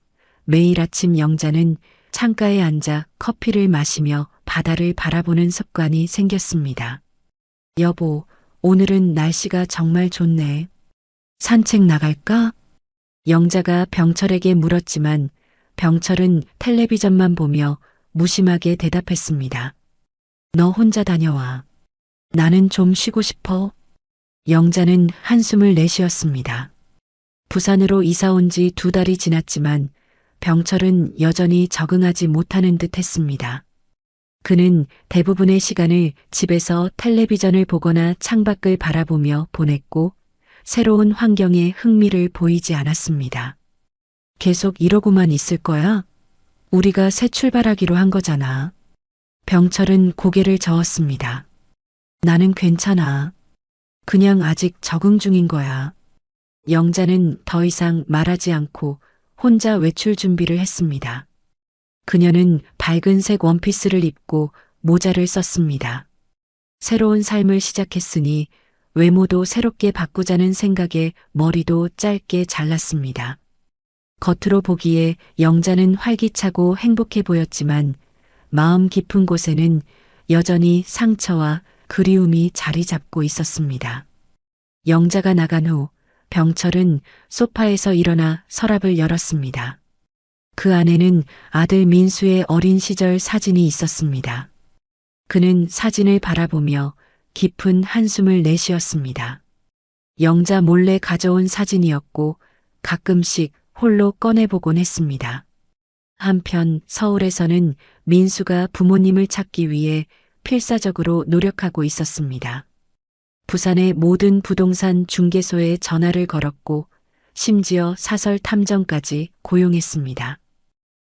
매일 아침 영자는 창가에 앉아 커피를 마시며 바다를 바라보는 습관이 생겼습니다. 여보, 오늘은 날씨가 정말 좋네. 산책 나갈까? 영자가 병철에게 물었지만 병철은 텔레비전만 보며 무심하게 대답했습니다. 너 혼자 다녀와. 나는 좀 쉬고 싶어. 영자는 한숨을 내쉬었습니다. 부산으로 이사 온 지 2달이 지났지만 병철은 여전히 적응하지 못하는 듯 했습니다. 그는 대부분의 시간을 집에서 텔레비전을 보거나 창밖을 바라보며 보냈고 새로운 환경에 흥미를 보이지 않았습니다. 계속 이러고만 있을 거야? 우리가 새 출발하기로 한 거잖아. 병철은 고개를 저었습니다. 나는 괜찮아. 그냥 아직 적응 중인 거야. 영자는 더 이상 말하지 않고 혼자 외출 준비를 했습니다. 그녀는 밝은색 원피스를 입고 모자를 썼습니다. 새로운 삶을 시작했으니 외모도 새롭게 바꾸자는 생각에 머리도 짧게 잘랐습니다. 겉으로 보기에 영자는 활기차고 행복해 보였지만 마음 깊은 곳에는 여전히 상처와 그리움이 자리 잡고 있었습니다. 영자가 나간 후 병철은 소파에서 일어나 서랍을 열었습니다. 그 안에는 아들 민수의 어린 시절 사진이 있었습니다. 그는 사진을 바라보며 깊은 한숨을 내쉬었습니다. 영자 몰래 가져온 사진이었고 가끔씩 홀로 꺼내보곤 했습니다. 한편 서울에서는 민수가 부모님을 찾기 위해 필사적으로 노력하고 있었습니다. 부산의 모든 부동산 중개소에 전화를 걸었고 심지어 사설 탐정까지 고용했습니다.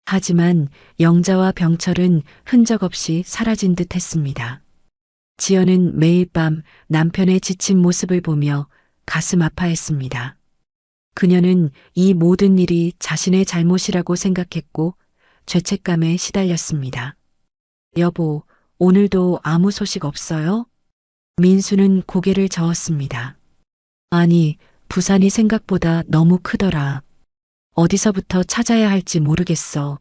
하지만 영자와 병철은 흔적 없이 사라진 듯 했습니다. 지연은 매일 밤 남편의 지친 모습을 보며 가슴 아파했습니다. 그녀는 이 모든 일이 자신의 잘못이라고 생각했고 죄책감에 시달렸습니다. 여보, 오늘도 아무 소식 없어요? 민수는 고개를 저었습니다. 아니, 부산이 생각보다 너무 크더라. 어디서부터 찾아야 할지 모르겠어.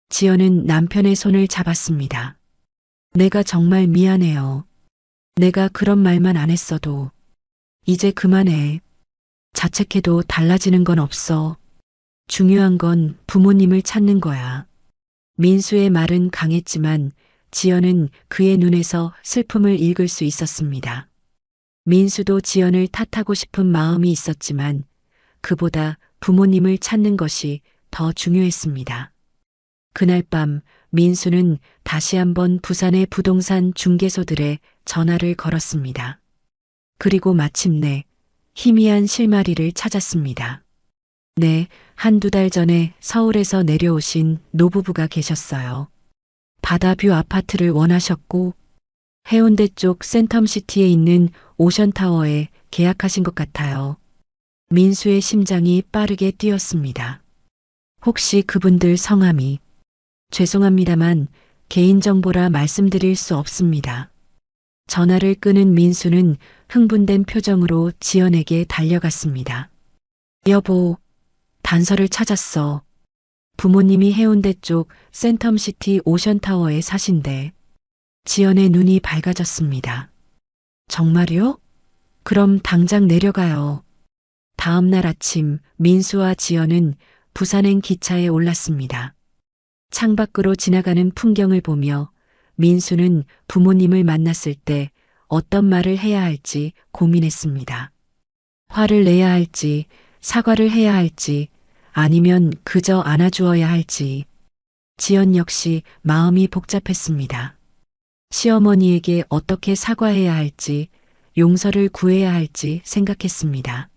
지연은 남편의 손을 잡았습니다. 내가 정말 미안해요. 내가 그런 말만 안 했어도. 이제 그만해. 자책해도 달라지는 건 없어. 중요한 건 부모님을 찾는 거야. 민수의 말은 강했지만 지연은 그의 눈에서 슬픔을 읽을 수 있었습니다. 민수도 지연을 탓하고 싶은 마음이 있었지만 그보다 부모님을 찾는 것이 더 중요했습니다. 그날 밤 민수는 다시 한번 부산의 부동산 중개소들에 전화를 걸었습니다. 그리고 마침내 희미한 실마리를 찾았습니다. 네, 한두 달 전에 서울에서 내려오신 노부부가 계셨어요. 바다뷰 아파트를 원하셨고 해운대 쪽 센텀시티에 있는 오션타워에 계약하신 것 같아요. 민수의 심장이 빠르게 뛰었습니다. 혹시 그분들 성함이? 죄송합니다만 개인정보라 말씀드릴 수 없습니다. 전화를 끊은 민수는 흥분된 표정으로 지연에게 달려갔습니다. 여보, 단서를 찾았어. 부모님이 해운대 쪽 센텀시티 오션타워에 사신대. 지연의 눈이 밝아졌습니다. 정말요? 그럼 당장 내려가요. 다음 날 아침 민수와 지연은 부산행 기차에 올랐습니다. 창밖으로 지나가는 풍경을 보며 민수는 부모님을 만났을 때 어떤 말을 해야 할지 고민했습니다. 화를 내야 할지, 사과를 해야 할지, 아니면 그저 안아주어야 할지. 지연 역시 마음이 복잡했습니다. 시어머니에게 어떻게 사과해야 할지, 용서를 구해야 할지 생각했습니다.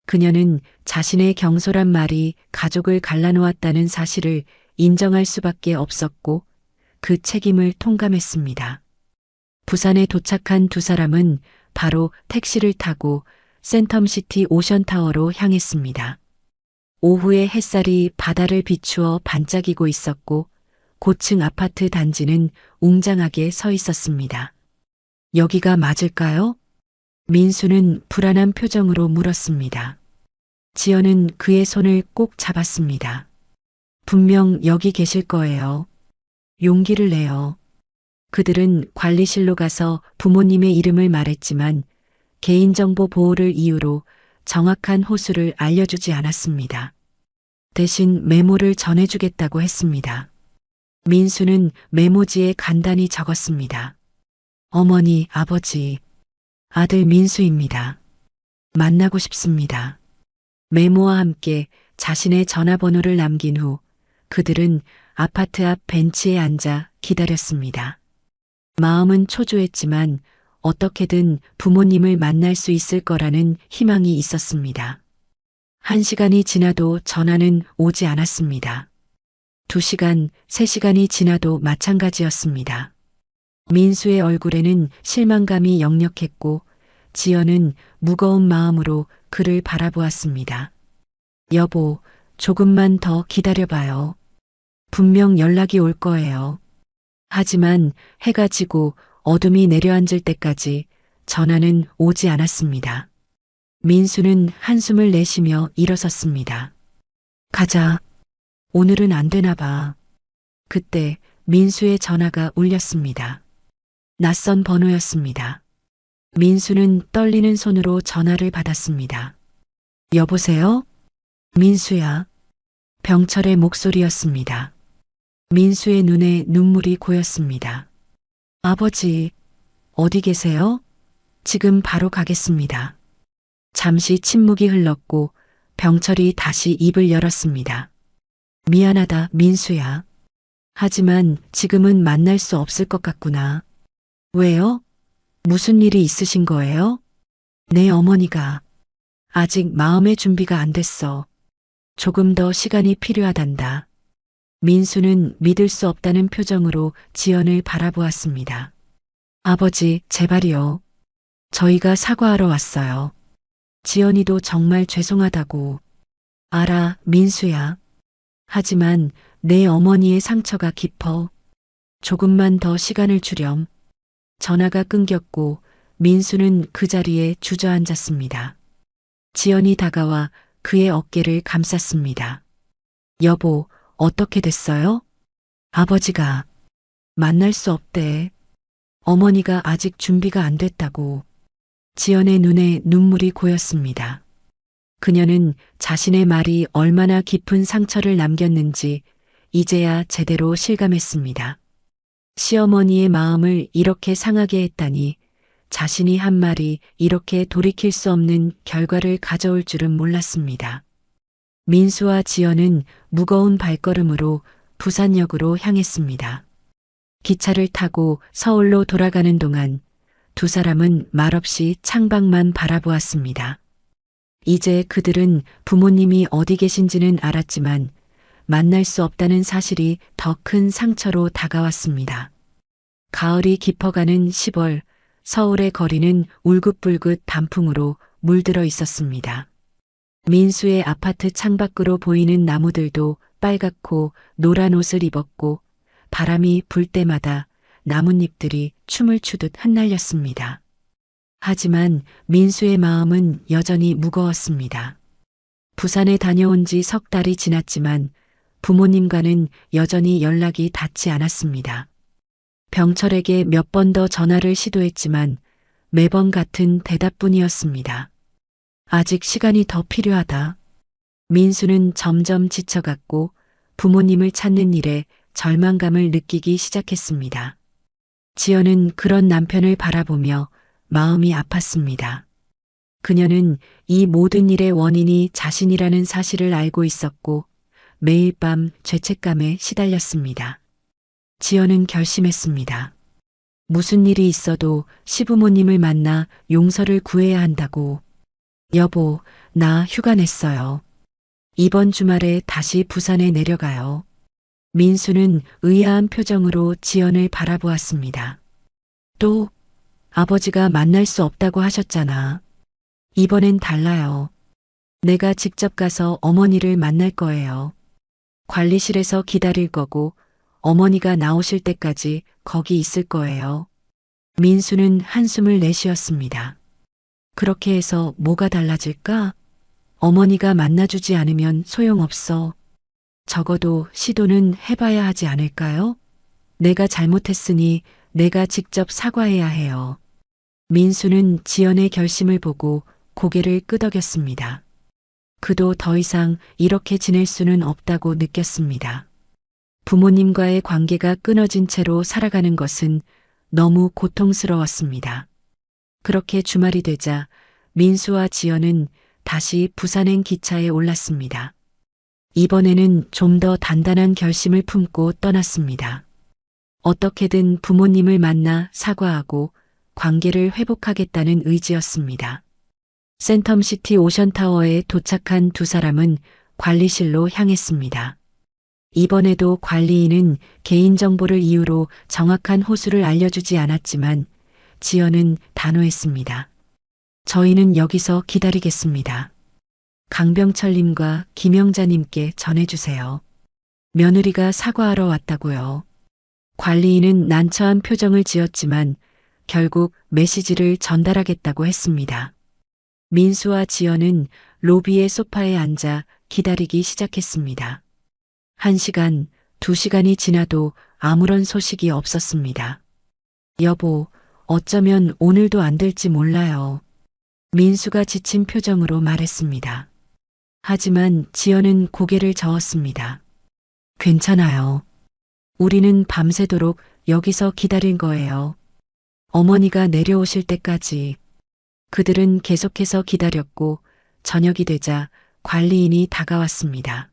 그녀는 자신의 경솔한 말이 가족을 갈라놓았다는 사실을 인정할 수밖에 없었고 그 책임을 통감했습니다. 부산에 도착한 두 사람은 바로 택시를 타고 센텀시티 오션타워로 향했습니다. 오후의 햇살이 바다를 비추어 반짝이고 있었고 고층 아파트 단지는 웅장하게 서 있었습니다. 여기가 맞을까요? 민수는 불안한 표정으로 물었습니다. 지연은 그의 손을 꼭 잡았습니다. 분명 여기 계실 거예요. 용기를 내요. 그들은 관리실로 가서 부모님의 이름을 말했지만 개인정보 보호를 이유로 정확한 호수를 알려주지 않았습니다. 대신 메모를 전해주겠다고 했습니다. 민수는 메모지에 간단히 적었습니다. 어머니, 아버지, 아들 민수입니다. 만나고 싶습니다. 메모와 함께 자신의 전화번호를 남긴 후 그들은 아파트 앞 벤치에 앉아 기다렸습니다. 마음은 초조했지만 어떻게든 부모님을 만날 수 있을 거라는 희망이 있었습니다. 1시간이 지나도 전화는 오지 않았습니다. 2시간, 3시간이 지나도 마찬가지였습니다. 민수의 얼굴에는 실망감이 역력했고 지연은 무거운 마음으로 그를 바라보았습니다. 여보, 조금만 더 기다려봐요. 분명 연락이 올 거예요. 하지만 해가 지고 어둠이 내려앉을 때까지 전화는 오지 않았습니다. 민수는 한숨을 내쉬며 일어섰습니다. 가자. 오늘은 안 되나 봐. 그때 민수의 전화가 울렸습니다. 낯선 번호였습니다. 민수는 떨리는 손으로 전화를 받았습니다. 여보세요? 민수야. 병철의 목소리였습니다. 민수의 눈에 눈물이 고였습니다. 아버지, 어디 계세요? 지금 바로 가겠습니다. 잠시 침묵이 흘렀고 병철이 다시 입을 열었습니다. 미안하다, 민수야. 하지만 지금은 만날 수 없을 것 같구나. 왜요? 무슨 일이 있으신 거예요? 내 어머니가 아직 마음의 준비가 안 됐어. 조금 더 시간이 필요하단다. 민수는 믿을 수 없다는 표정으로 지연을 바라보았습니다. 아버지, 제발이요. 저희가 사과하러 왔어요. 지연이도 정말 죄송하다고. 알아, 민수야. 하지만 내 어머니의 상처가 깊어. 조금만 더 시간을 주렴. 전화가 끊겼고 민수는 그 자리에 주저앉았습니다. 지연이 다가와 그의 어깨를 감쌌습니다. 여보, 어떻게 됐어요? 아버지가 만날 수 없대. 어머니가 아직 준비가 안 됐다고. 지연의 눈에 눈물이 고였습니다. 그녀는 자신의 말이 얼마나 깊은 상처를 남겼는지 이제야 제대로 실감했습니다. 시어머니의 마음을 이렇게 상하게 했다니 자신이 한 말이 이렇게 돌이킬 수 없는 결과를 가져올 줄은 몰랐습니다. 민수와 지연은 무거운 발걸음으로 부산역으로 향했습니다. 기차를 타고 서울로 돌아가는 동안 두 사람은 말없이 창밖만 바라보았습니다. 이제 그들은 부모님이 어디 계신지는 알았지만 만날 수 없다는 사실이 더 큰 상처로 다가왔습니다. 가을이 깊어가는 10월, 서울의 거리는 울긋불긋 단풍으로 물들어 있었습니다. 민수의 아파트 창밖으로 보이는 나무들도 빨갛고 노란 옷을 입었고 바람이 불 때마다 나뭇잎들이 춤을 추듯 흩날렸습니다. 하지만 민수의 마음은 여전히 무거웠습니다. 부산에 다녀온 지 3달이 지났지만 부모님과는 여전히 연락이 닿지 않았습니다. 병철에게 몇 번 더 전화를 시도했지만 매번 같은 대답뿐이었습니다. 아직 시간이 더 필요하다. 민수는 점점 지쳐갔고 부모님을 찾는 일에 절망감을 느끼기 시작했습니다. 지연은 그런 남편을 바라보며 마음이 아팠습니다. 그녀는 이 모든 일의 원인이 자신이라는 사실을 알고 있었고 매일 밤 죄책감에 시달렸습니다. 지연은 결심했습니다. 무슨 일이 있어도 시부모님을 만나 용서를 구해야 한다고. 여보, 나 휴가 냈어요. 이번 주말에 다시 부산에 내려가요. 민수는 의아한 표정으로 지연을 바라보았습니다. 또 아버지가 만날 수 없다고 하셨잖아. 이번엔 달라요. 내가 직접 가서 어머니를 만날 거예요. 관리실에서 기다릴 거고 어머니가 나오실 때까지 거기 있을 거예요. 민수는 한숨을 내쉬었습니다. 그렇게 해서 뭐가 달라질까? 어머니가 만나주지 않으면 소용없어. 적어도 시도는 해봐야 하지 않을까요? 내가 잘못했으니 내가 직접 사과해야 해요. 민수는 지연의 결심을 보고 고개를 끄덕였습니다. 그도 더 이상 이렇게 지낼 수는 없다고 느꼈습니다. 부모님과의 관계가 끊어진 채로 살아가는 것은 너무 고통스러웠습니다. 그렇게 주말이 되자 민수와 지연은 다시 부산행 기차에 올랐습니다. 이번에는 좀 더 단단한 결심을 품고 떠났습니다. 어떻게든 부모님을 만나 사과하고 관계를 회복하겠다는 의지였습니다. 센텀시티 오션타워에 도착한 두 사람은 관리실로 향했습니다. 이번에도 관리인은 개인정보를 이유로 정확한 호수를 알려주지 않았지만 지연은 단호했습니다. 저희는 여기서 기다리겠습니다. 강병철님과 김영자님께 전해주세요. 며느리가 사과하러 왔다고요. 관리인은 난처한 표정을 지었지만 결국 메시지를 전달하겠다고 했습니다. 민수와 지연은 로비의 소파에 앉아 기다리기 시작했습니다. 1시간, 2시간이 지나도 아무런 소식이 없었습니다. 여보, 어쩌면 오늘도 안 될지 몰라요. 민수가 지친 표정으로 말했습니다. 하지만 지연은 고개를 저었습니다. 괜찮아요. 우리는 밤새도록 여기서 기다린 거예요. 어머니가 내려오실 때까지. 그들은 계속해서 기다렸고 저녁이 되자 관리인이 다가왔습니다.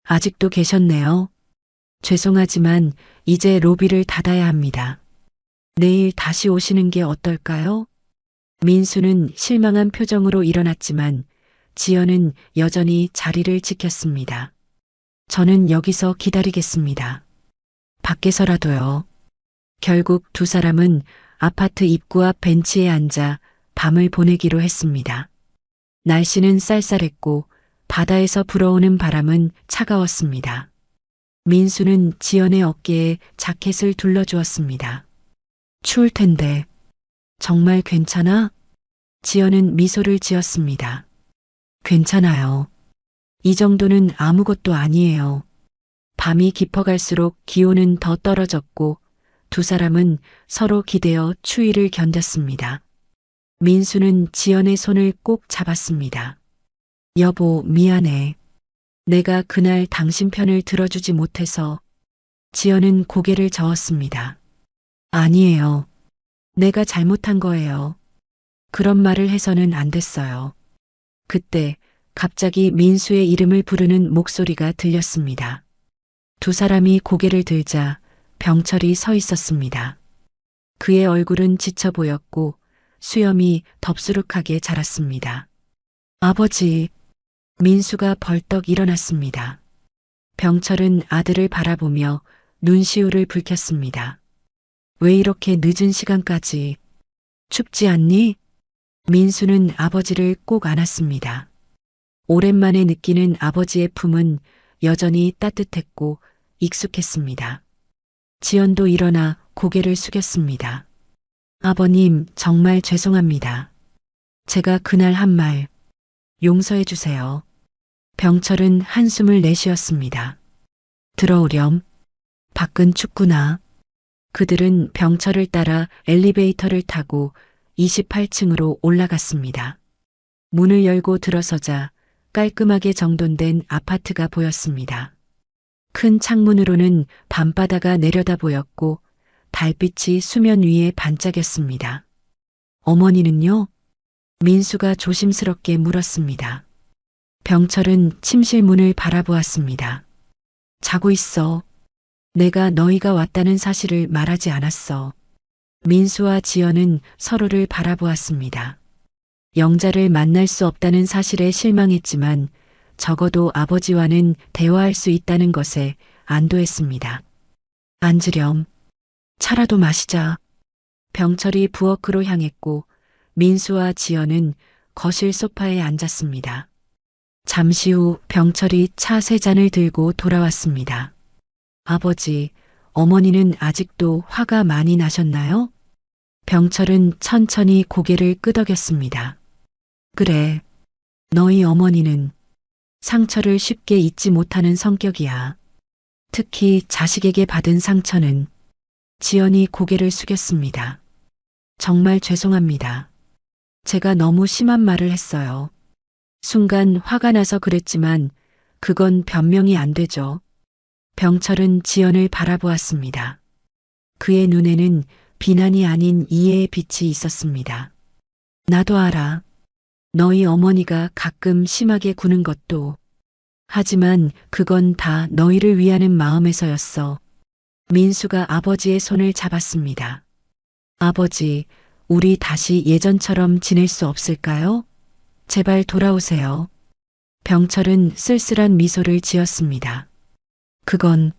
아직도 계셨네요. 죄송하지만 이제 로비를 닫아야 합니다. 내일 다시 오시는 게 어떨까요? 민수는 실망한 표정으로 일어났지만 지연은 여전히 자리를 지켰습니다. 저는 여기서 기다리겠습니다. 밖에서라도요. 결국 두 사람은 아파트 입구 앞 벤치에 앉아 밤을 보내기로 했습니다. 날씨는 쌀쌀했고 바다에서 불어오는 바람은 차가웠습니다. 민수는 지연의 어깨에 자켓을 둘러주었습니다. 추울 텐데. 정말 괜찮아? 지연은 미소를 지었습니다. 괜찮아요. 이 정도는 아무것도 아니에요. 밤이 깊어갈수록 기온은 더 떨어졌고 두 사람은 서로 기대어 추위를 견뎠습니다. 민수는 지연의 손을 꼭 잡았습니다. 여보, 미안해. 내가 그날 당신 편을 들어주지 못해서. 지연은 고개를 저었습니다. 아니에요. 내가 잘못한 거예요. 그런 말을 해서는 안 됐어요. 그때 갑자기 민수의 이름을 부르는 목소리가 들렸습니다. 두 사람이 고개를 들자 병철이 서 있었습니다. 그의 얼굴은 지쳐 보였고 수염이 덥수룩하게 자랐습니다. 아버지, 민수가 벌떡 일어났습니다. 병철은 아들을 바라보며 눈시울을 붉혔습니다. 왜 이렇게 늦은 시간까지? 춥지 않니? 민수는 아버지를 꼭 안았습니다. 오랜만에 느끼는 아버지의 품은 여전히 따뜻했고 익숙했습니다. 지연도 일어나 고개를 숙였습니다. 아버님, 정말 죄송합니다. 제가 그날 한 말 용서해 주세요. 병철은 한숨을 내쉬었습니다. 들어오렴. 밖은 춥구나. 그들은 병철을 따라 엘리베이터를 타고 28층으로 올라갔습니다. 문을 열고 들어서자 깔끔하게 정돈된 아파트가 보였습니다. 큰 창문으로는 밤바다가 내려다 보였고 달빛이 수면 위에 반짝였습니다. 어머니는요? 민수가 조심스럽게 물었습니다. 병철은 침실 문을 바라보았습니다. 자고 있어. 내가 너희가 왔다는 사실을 말하지 않았어. 민수와 지연은 서로를 바라보았습니다. 영자를 만날 수 없다는 사실에 실망했지만 적어도 아버지와는 대화할 수 있다는 것에 안도했습니다. 앉으렴. 차라도 마시자. 병철이 부엌으로 향했고 민수와 지연은 거실 소파에 앉았습니다. 잠시 후 병철이 차 3잔을 들고 돌아왔습니다. 아버지, 어머니는 아직도 화가 많이 나셨나요? 병철은 천천히 고개를 끄덕였습니다. 그래, 너희 어머니는 상처를 쉽게 잊지 못하는 성격이야. 특히 자식에게 받은 상처는. 지연이 고개를 숙였습니다. 정말 죄송합니다. 제가 너무 심한 말을 했어요. 순간 화가 나서 그랬지만 그건 변명이 안 되죠. 병철은 지연을 바라보았습니다. 그의 눈에는 비난이 아닌 이해의 빛이 있었습니다. 나도 알아. 너희 어머니가 가끔 심하게 구는 것도. 하지만 그건 다 너희를 위하는 마음에서였어. 민수가 아버지의 손을 잡았습니다. 아버지, 우리 다시 예전처럼 지낼 수 없을까요? 제발 돌아오세요. 병철은 쓸쓸한 미소를 지었습니다. 그건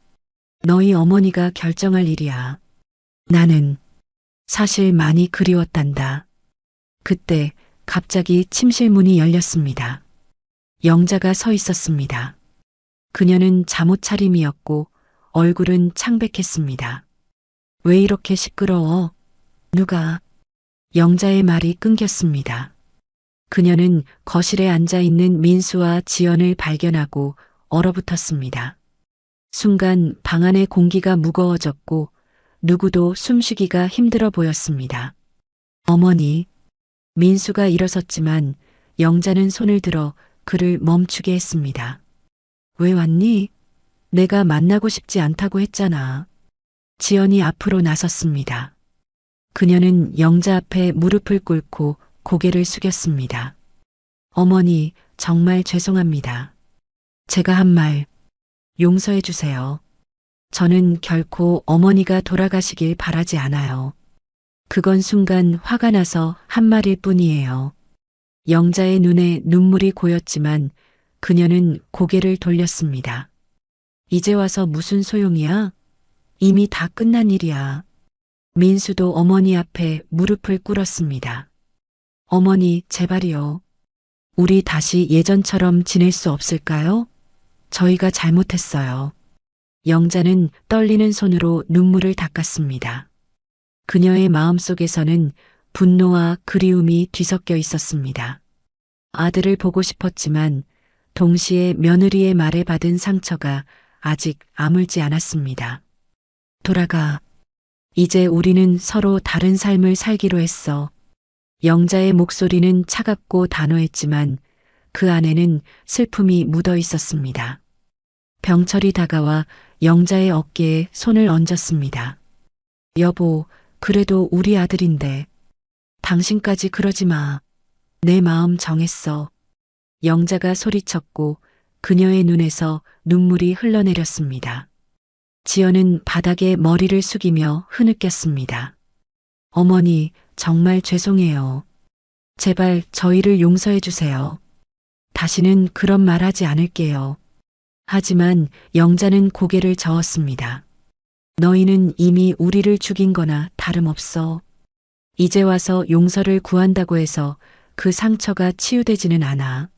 너희 어머니가 결정할 일이야. 나는 사실 많이 그리웠단다. 그때 갑자기 침실 문이 열렸습니다. 영자가 서 있었습니다. 그녀는 잠옷 차림이었고 얼굴은 창백했습니다. 왜 이렇게 시끄러워? 누가? 영자의 말이 끊겼습니다. 그녀는 거실에 앉아 있는 민수와 지연을 발견하고 얼어붙었습니다. 순간 방 안의 공기가 무거워졌고 누구도 숨쉬기가 힘들어 보였습니다. 어머니, 민수가 일어섰지만 영자는 손을 들어 그를 멈추게 했습니다. 왜 왔니? 내가 만나고 싶지 않다고 했잖아. 지연이 앞으로 나섰습니다. 그녀는 영자 앞에 무릎을 꿇고 고개를 숙였습니다. 어머니, 정말 죄송합니다. 제가 한 말 용서해 주세요. 저는 결코 어머니가 돌아가시길 바라지 않아요. 그건 순간 화가 나서 한 말일 뿐이에요. 영자의 눈에 눈물이 고였지만 그녀는 고개를 돌렸습니다. 이제 와서 무슨 소용이야? 이미 다 끝난 일이야. 민수도 어머니 앞에 무릎을 꿇었습니다. 어머니, 제발이요. 우리 다시 예전처럼 지낼 수 없을까요? 저희가 잘못했어요. 영자는 떨리는 손으로 눈물을 닦았습니다. 그녀의 마음속에서는 분노와 그리움이 뒤섞여 있었습니다. 아들을 보고 싶었지만 동시에 며느리의 말에 받은 상처가 아직 아물지 않았습니다. 돌아가. 이제 우리는 서로 다른 삶을 살기로 했어. 영자의 목소리는 차갑고 단호했지만 그 안에는 슬픔이 묻어 있었습니다. 병철이 다가와 영자의 어깨에 손을 얹었습니다. 여보, 그래도 우리 아들인데. 당신까지 그러지 마. 내 마음 정했어. 영자가 소리쳤고 그녀의 눈에서 눈물이 흘러내렸습니다. 지연은 바닥에 머리를 숙이며 흐느꼈습니다. 어머니, 정말 죄송해요. 제발 저희를 용서해 주세요. 다시는 그런 말 하지 않을게요. 하지만 영자는 고개를 저었습니다. 너희는 이미 우리를 죽인 거나 다름없어. 이제 와서 용서를 구한다고 해서 그 상처가 치유되지는 않아.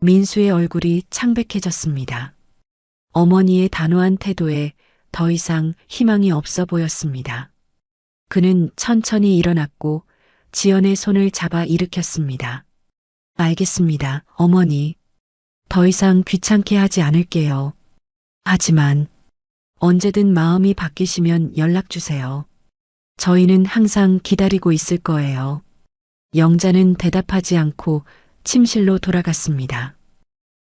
민수의 얼굴이 창백해졌습니다. 어머니의 단호한 태도에 더 이상 희망이 없어 보였습니다. 그는 천천히 일어났고 지연의 손을 잡아 일으켰습니다. 알겠습니다, 어머니. 더 이상 귀찮게 하지 않을게요. 하지만 언제든 마음이 바뀌시면 연락 주세요. 저희는 항상 기다리고 있을 거예요. 영자는 대답하지 않고 침실로 돌아갔습니다.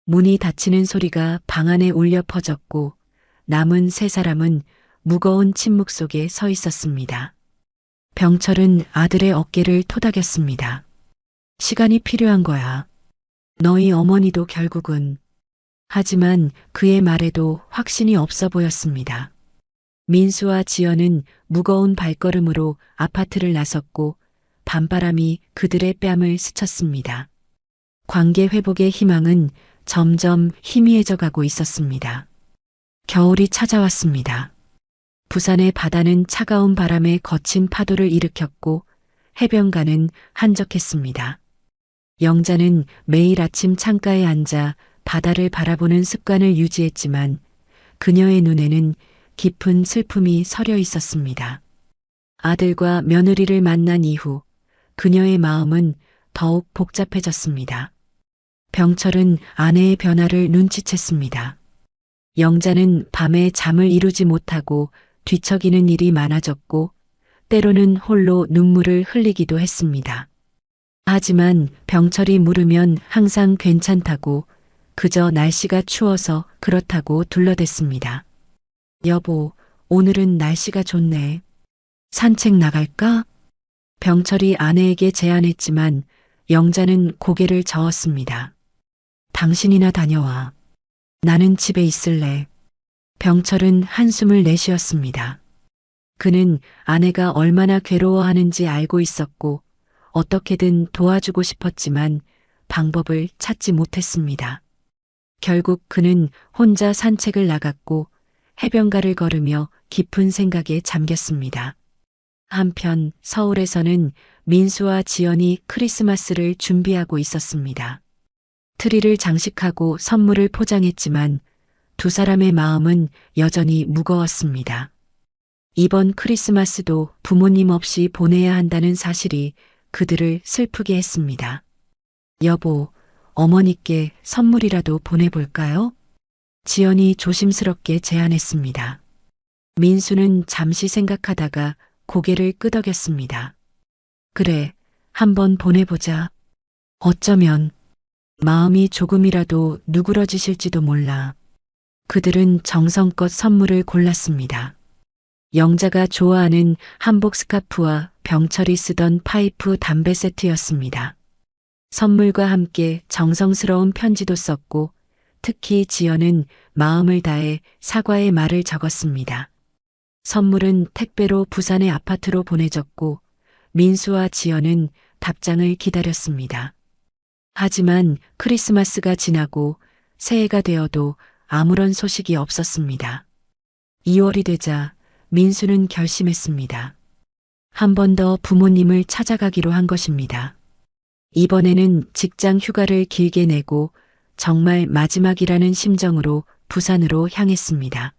문이 닫히는 소리가 방 안에 울려 퍼졌고 남은 세 사람은 무거운 침묵 속에 서 있었습니다. 병철은 아들의 어깨를 토닥였습니다. 시간이 필요한 거야. 너희 어머니도 결국은. 하지만 그의 말에도 확신이 없어 보였습니다. 민수와 지연은 무거운 발걸음으로 아파트를 나섰고 밤바람이 그들의 뺨을 스쳤습니다. 관계 회복의 희망은 점점 희미해져 가고 있었습니다. 겨울이 찾아왔습니다. 부산의 바다는 차가운 바람에 거친 파도를 일으켰고 해변가는 한적했습니다. 영자는 매일 아침 창가에 앉아 바다를 바라보는 습관을 유지했지만 그녀의 눈에는 깊은 슬픔이 서려 있었습니다. 아들과 며느리를 만난 이후 그녀의 마음은 더욱 복잡해졌습니다. 병철은 아내의 변화를 눈치챘습니다. 영자는 밤에 잠을 이루지 못하고 뒤척이는 일이 많아졌고 때로는 홀로 눈물을 흘리기도 했습니다. 하지만 병철이 물으면 항상 괜찮다고 그저 날씨가 추워서 그렇다고 둘러댔습니다. 여보, 오늘은 날씨가 좋네. 산책 나갈까? 병철이 아내에게 제안했지만 영자는 고개를 저었습니다. 당신이나 다녀와. 나는 집에 있을래. 병철은 한숨을 내쉬었습니다. 그는 아내가 얼마나 괴로워하는지 알고 있었고 어떻게든 도와주고 싶었지만 방법을 찾지 못했습니다. 결국 그는 혼자 산책을 나갔고 해변가를 걸으며 깊은 생각에 잠겼습니다. 한편 서울에서는 민수와 지연이 크리스마스를 준비하고 있었습니다. 트리를 장식하고 선물을 포장했지만 두 사람의 마음은 여전히 무거웠습니다. 이번 크리스마스도 부모님 없이 보내야 한다는 사실이 그들을 슬프게 했습니다. 여보, 어머니께 선물이라도 보내볼까요? 지연이 조심스럽게 제안했습니다. 민수는 잠시 생각하다가 고개를 끄덕였습니다. 그래, 한번 보내보자. 어쩌면 마음이 조금이라도 누그러지실지도 몰라. 그들은 정성껏 선물을 골랐습니다. 영자가 좋아하는 한복 스카프와 병철이 쓰던 파이프 담배 세트였습니다. 선물과 함께 정성스러운 편지도 썼고 특히 지연은 마음을 다해 사과의 말을 적었습니다. 선물은 택배로 부산의 아파트로 보내졌고 민수와 지연은 답장을 기다렸습니다. 하지만 크리스마스가 지나고 새해가 되어도 아무런 소식이 없었습니다. 2월이 되자 민수는 결심했습니다. 한 번 더 부모님을 찾아가기로 한 것입니다. 이번에는 직장 휴가를 길게 내고 정말 마지막이라는 심정으로 부산으로 향했습니다.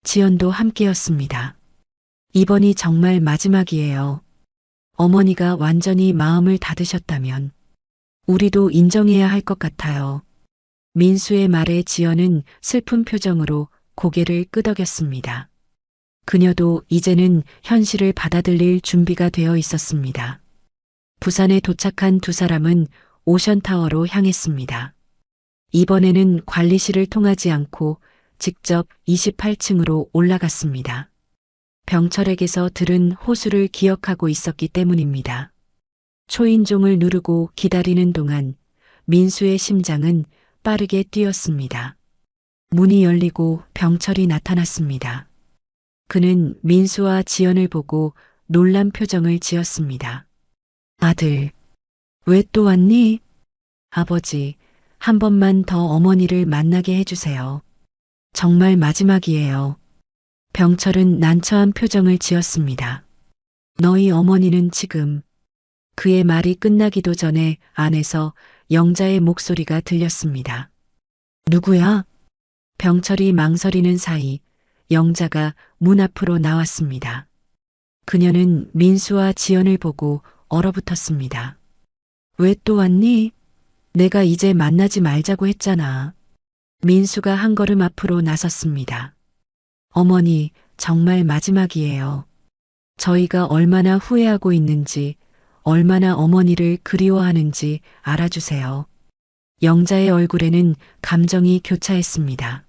지연도 함께였습니다. 이번이 정말 마지막이에요. 어머니가 완전히 마음을 닫으셨다면 우리도 인정해야 할 것 같아요. 민수의 말에 지연은 슬픈 표정으로 고개를 끄덕였습니다. 그녀도 이제는 현실을 받아들일 준비가 되어 있었습니다. 부산에 도착한 두 사람은 오션타워로 향했습니다. 이번에는 관리실을 통하지 않고 직접 28층으로 올라갔습니다. 병철에게서 들은 호수를 기억하고 있었기 때문입니다. 초인종을 누르고 기다리는 동안 민수의 심장은 빠르게 뛰었습니다. 문이 열리고 병철이 나타났습니다. 그는 민수와 지연을 보고 놀란 표정을 지었습니다. 아들, 왜 또 왔니? 아버지, 한 번만 더 어머니를 만나게 해주세요. 정말 마지막이에요. 병철은 난처한 표정을 지었습니다. 너희 어머니는 지금. 그의 말이 끝나기도 전에 안에서 영자의 목소리가 들렸습니다. 누구야? 병철이 망설이는 사이 영자가 문 앞으로 나왔습니다. 그녀는 민수와 지연을 보고 얼어붙었습니다. 왜 또 왔니? 내가 이제 만나지 말자고 했잖아. 민수가 한 걸음 앞으로 나섰습니다. 어머니, 정말 마지막이에요. 저희가 얼마나 후회하고 있는지, 얼마나 어머니를 그리워하는지 알아주세요. 영자의 얼굴에는 감정이 교차했습니다.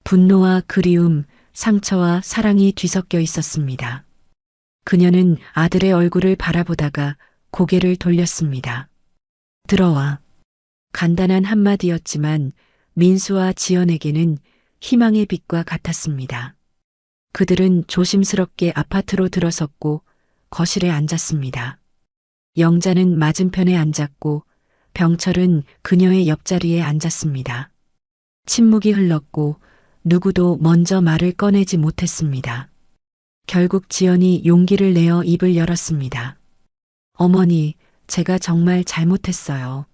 분노와 그리움, 상처와 사랑이 뒤섞여 있었습니다. 그녀는 아들의 얼굴을 바라보다가 고개를 돌렸습니다. 들어와. 간단한 한마디였지만 민수와 지연에게는 희망의 빛과 같았습니다. 그들은 조심스럽게 아파트로 들어섰고 거실에 앉았습니다. 영자는 맞은편에 앉았고 병철은 그녀의 옆자리에 앉았습니다. 침묵이 흘렀고 누구도 먼저 말을 꺼내지 못했습니다. 결국 지연이 용기를 내어 입을 열었습니다. 어머니, 제가 정말 잘못했어요.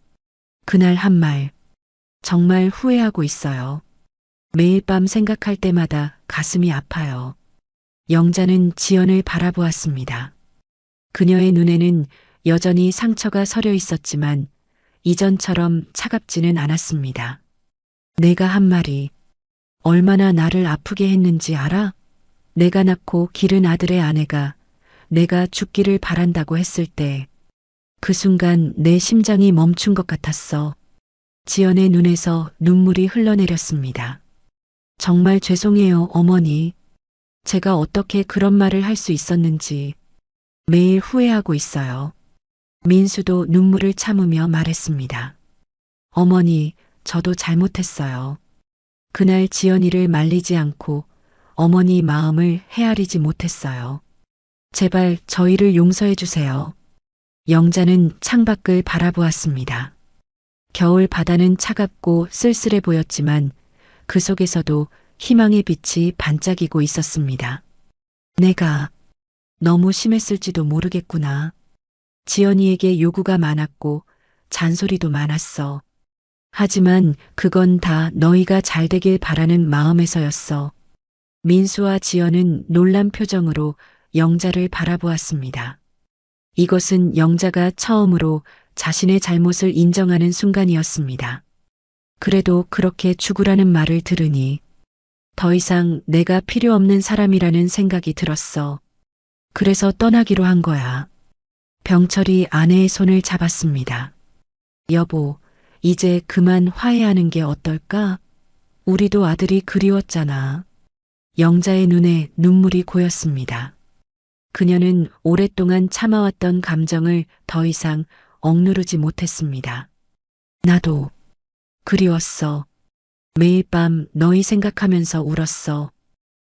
그날 한 말, 정말 후회하고 있어요. 매일 밤 생각할 때마다 가슴이 아파요. 영자는 지연을 바라보았습니다. 그녀의 눈에는 여전히 상처가 서려 있었지만 이전처럼 차갑지는 않았습니다. 내가 한 말이 얼마나 나를 아프게 했는지 알아? 내가 낳고 기른 아들의 아내가 내가 죽기를 바란다고 했을 때 그 순간 내 심장이 멈춘 것 같았어. 지연의 눈에서 눈물이 흘러내렸습니다. 정말 죄송해요, 어머니. 제가 어떻게 그런 말을 할 수 있었는지 매일 후회하고 있어요. 민수도 눈물을 참으며 말했습니다. 어머니, 저도 잘못했어요. 그날 지연이를 말리지 않고 어머니 마음을 헤아리지 못했어요. 제발 저희를 용서해 주세요. 영자는 창밖을 바라보았습니다. 겨울 바다는 차갑고 쓸쓸해 보였지만 그 속에서도 희망의 빛이 반짝이고 있었습니다. 내가 너무 심했을지도 모르겠구나. 지연이에게 요구가 많았고 잔소리도 많았어. 하지만 그건 다 너희가 잘 되길 바라는 마음에서였어. 민수와 지연은 놀란 표정으로 영자를 바라보았습니다. 이것은 영자가 처음으로 자신의 잘못을 인정하는 순간이었습니다. 그래도 그렇게 죽으라는 말을 들으니 더 이상 내가 필요 없는 사람이라는 생각이 들었어. 그래서 떠나기로 한 거야. 병철이 아내의 손을 잡았습니다. 여보, 이제 그만 화해하는 게 어떨까? 우리도 아들이 그리웠잖아. 영자의 눈에 눈물이 고였습니다. 그녀는 오랫동안 참아왔던 감정을 더 이상 억누르지 못했습니다. 나도 그리웠어. 매일 밤 너희 생각하면서 울었어.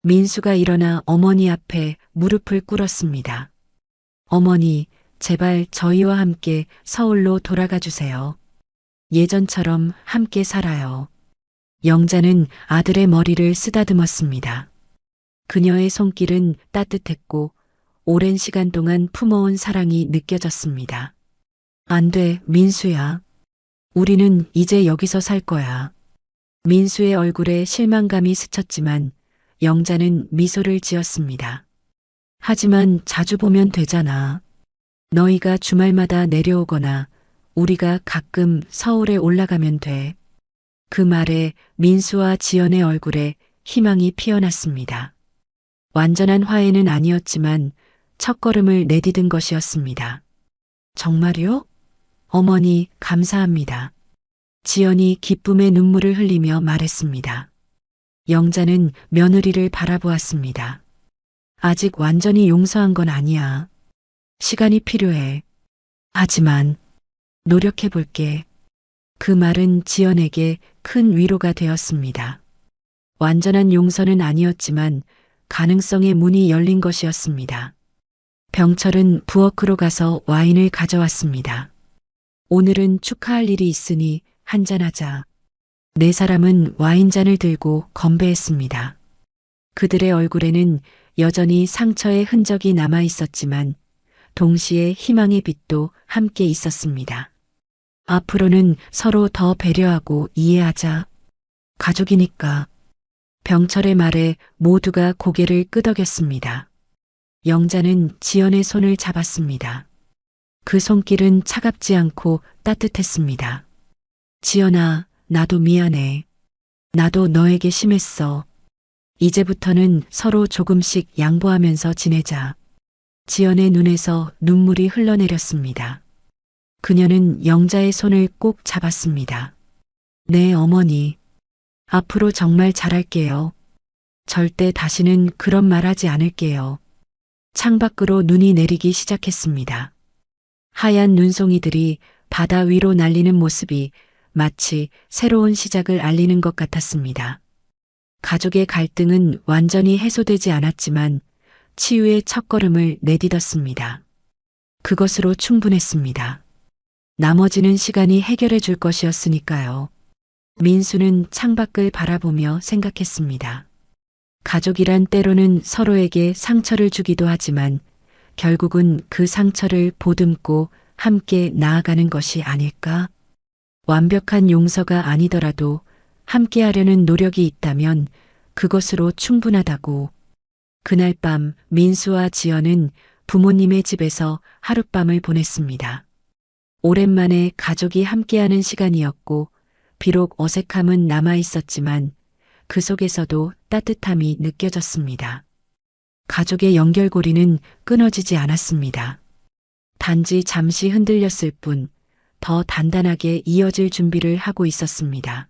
민수가 일어나 어머니 앞에 무릎을 꿇었습니다. 어머니, 제발 저희와 함께 서울로 돌아가 주세요. 예전처럼 함께 살아요. 영자는 아들의 머리를 쓰다듬었습니다. 그녀의 손길은 따뜻했고 오랜 시간 동안 품어온 사랑이 느껴졌습니다. 안 돼, 민수야. 우리는 이제 여기서 살 거야. 민수의 얼굴에 실망감이 스쳤지만 영자는 미소를 지었습니다. 하지만 자주 보면 되잖아. 너희가 주말마다 내려오거나 우리가 가끔 서울에 올라가면 돼. 그 말에 민수와 지연의 얼굴에 희망이 피어났습니다. 완전한 화해는 아니었지만 첫걸음을 내디딘 것이었습니다. 정말요? 어머니, 감사합니다. 지연이 기쁨의 눈물을 흘리며 말했습니다. 영자는 며느리를 바라보았습니다. 아직 완전히 용서한 건 아니야. 시간이 필요해. 하지만 노력해 볼게. 그 말은 지연에게 큰 위로가 되었습니다. 완전한 용서는 아니었지만 가능성의 문이 열린 것이었습니다. 병철은 부엌으로 가서 와인을 가져왔습니다. 오늘은 축하할 일이 있으니 한잔하자. 네 사람은 와인잔을 들고 건배했습니다. 그들의 얼굴에는 여전히 상처의 흔적이 남아 있었지만 동시에 희망의 빛도 함께 있었습니다. 앞으로는 서로 더 배려하고 이해하자. 가족이니까. 병철의 말에 모두가 고개를 끄덕였습니다. 영자는 지연의 손을 잡았습니다. 그 손길은 차갑지 않고 따뜻했습니다. 지연아, 나도 미안해. 나도 너에게 심했어. 이제부터는 서로 조금씩 양보하면서 지내자. 지연의 눈에서 눈물이 흘러내렸습니다. 그녀는 영자의 손을 꼭 잡았습니다. 네, 어머니. 앞으로 정말 잘할게요. 절대 다시는 그런 말 하지 않을게요. 창밖으로 눈이 내리기 시작했습니다. 하얀 눈송이들이 바다 위로 날리는 모습이 마치 새로운 시작을 알리는 것 같았습니다. 가족의 갈등은 완전히 해소되지 않았지만 치유의 첫걸음을 내딛었습니다. 그것으로 충분했습니다. 나머지는 시간이 해결해 줄 것이었으니까요. 민수는 창밖을 바라보며 생각했습니다. 가족이란 때로는 서로에게 상처를 주기도 하지만 결국은 그 상처를 보듬고 함께 나아가는 것이 아닐까? 완벽한 용서가 아니더라도 함께하려는 노력이 있다면 그것으로 충분하다고 그날 밤 민수와 지연은 부모님의 집에서 하룻밤을 보냈습니다. 오랜만에 가족이 함께하는 시간이었고, 비록 어색함은 남아 있었지만 그 속에서도 따뜻함이 느껴졌습니다. 가족의 연결고리는 끊어지지 않았습니다. 단지 잠시 흔들렸을 뿐 더 단단하게 이어질 준비를 하고 있었습니다.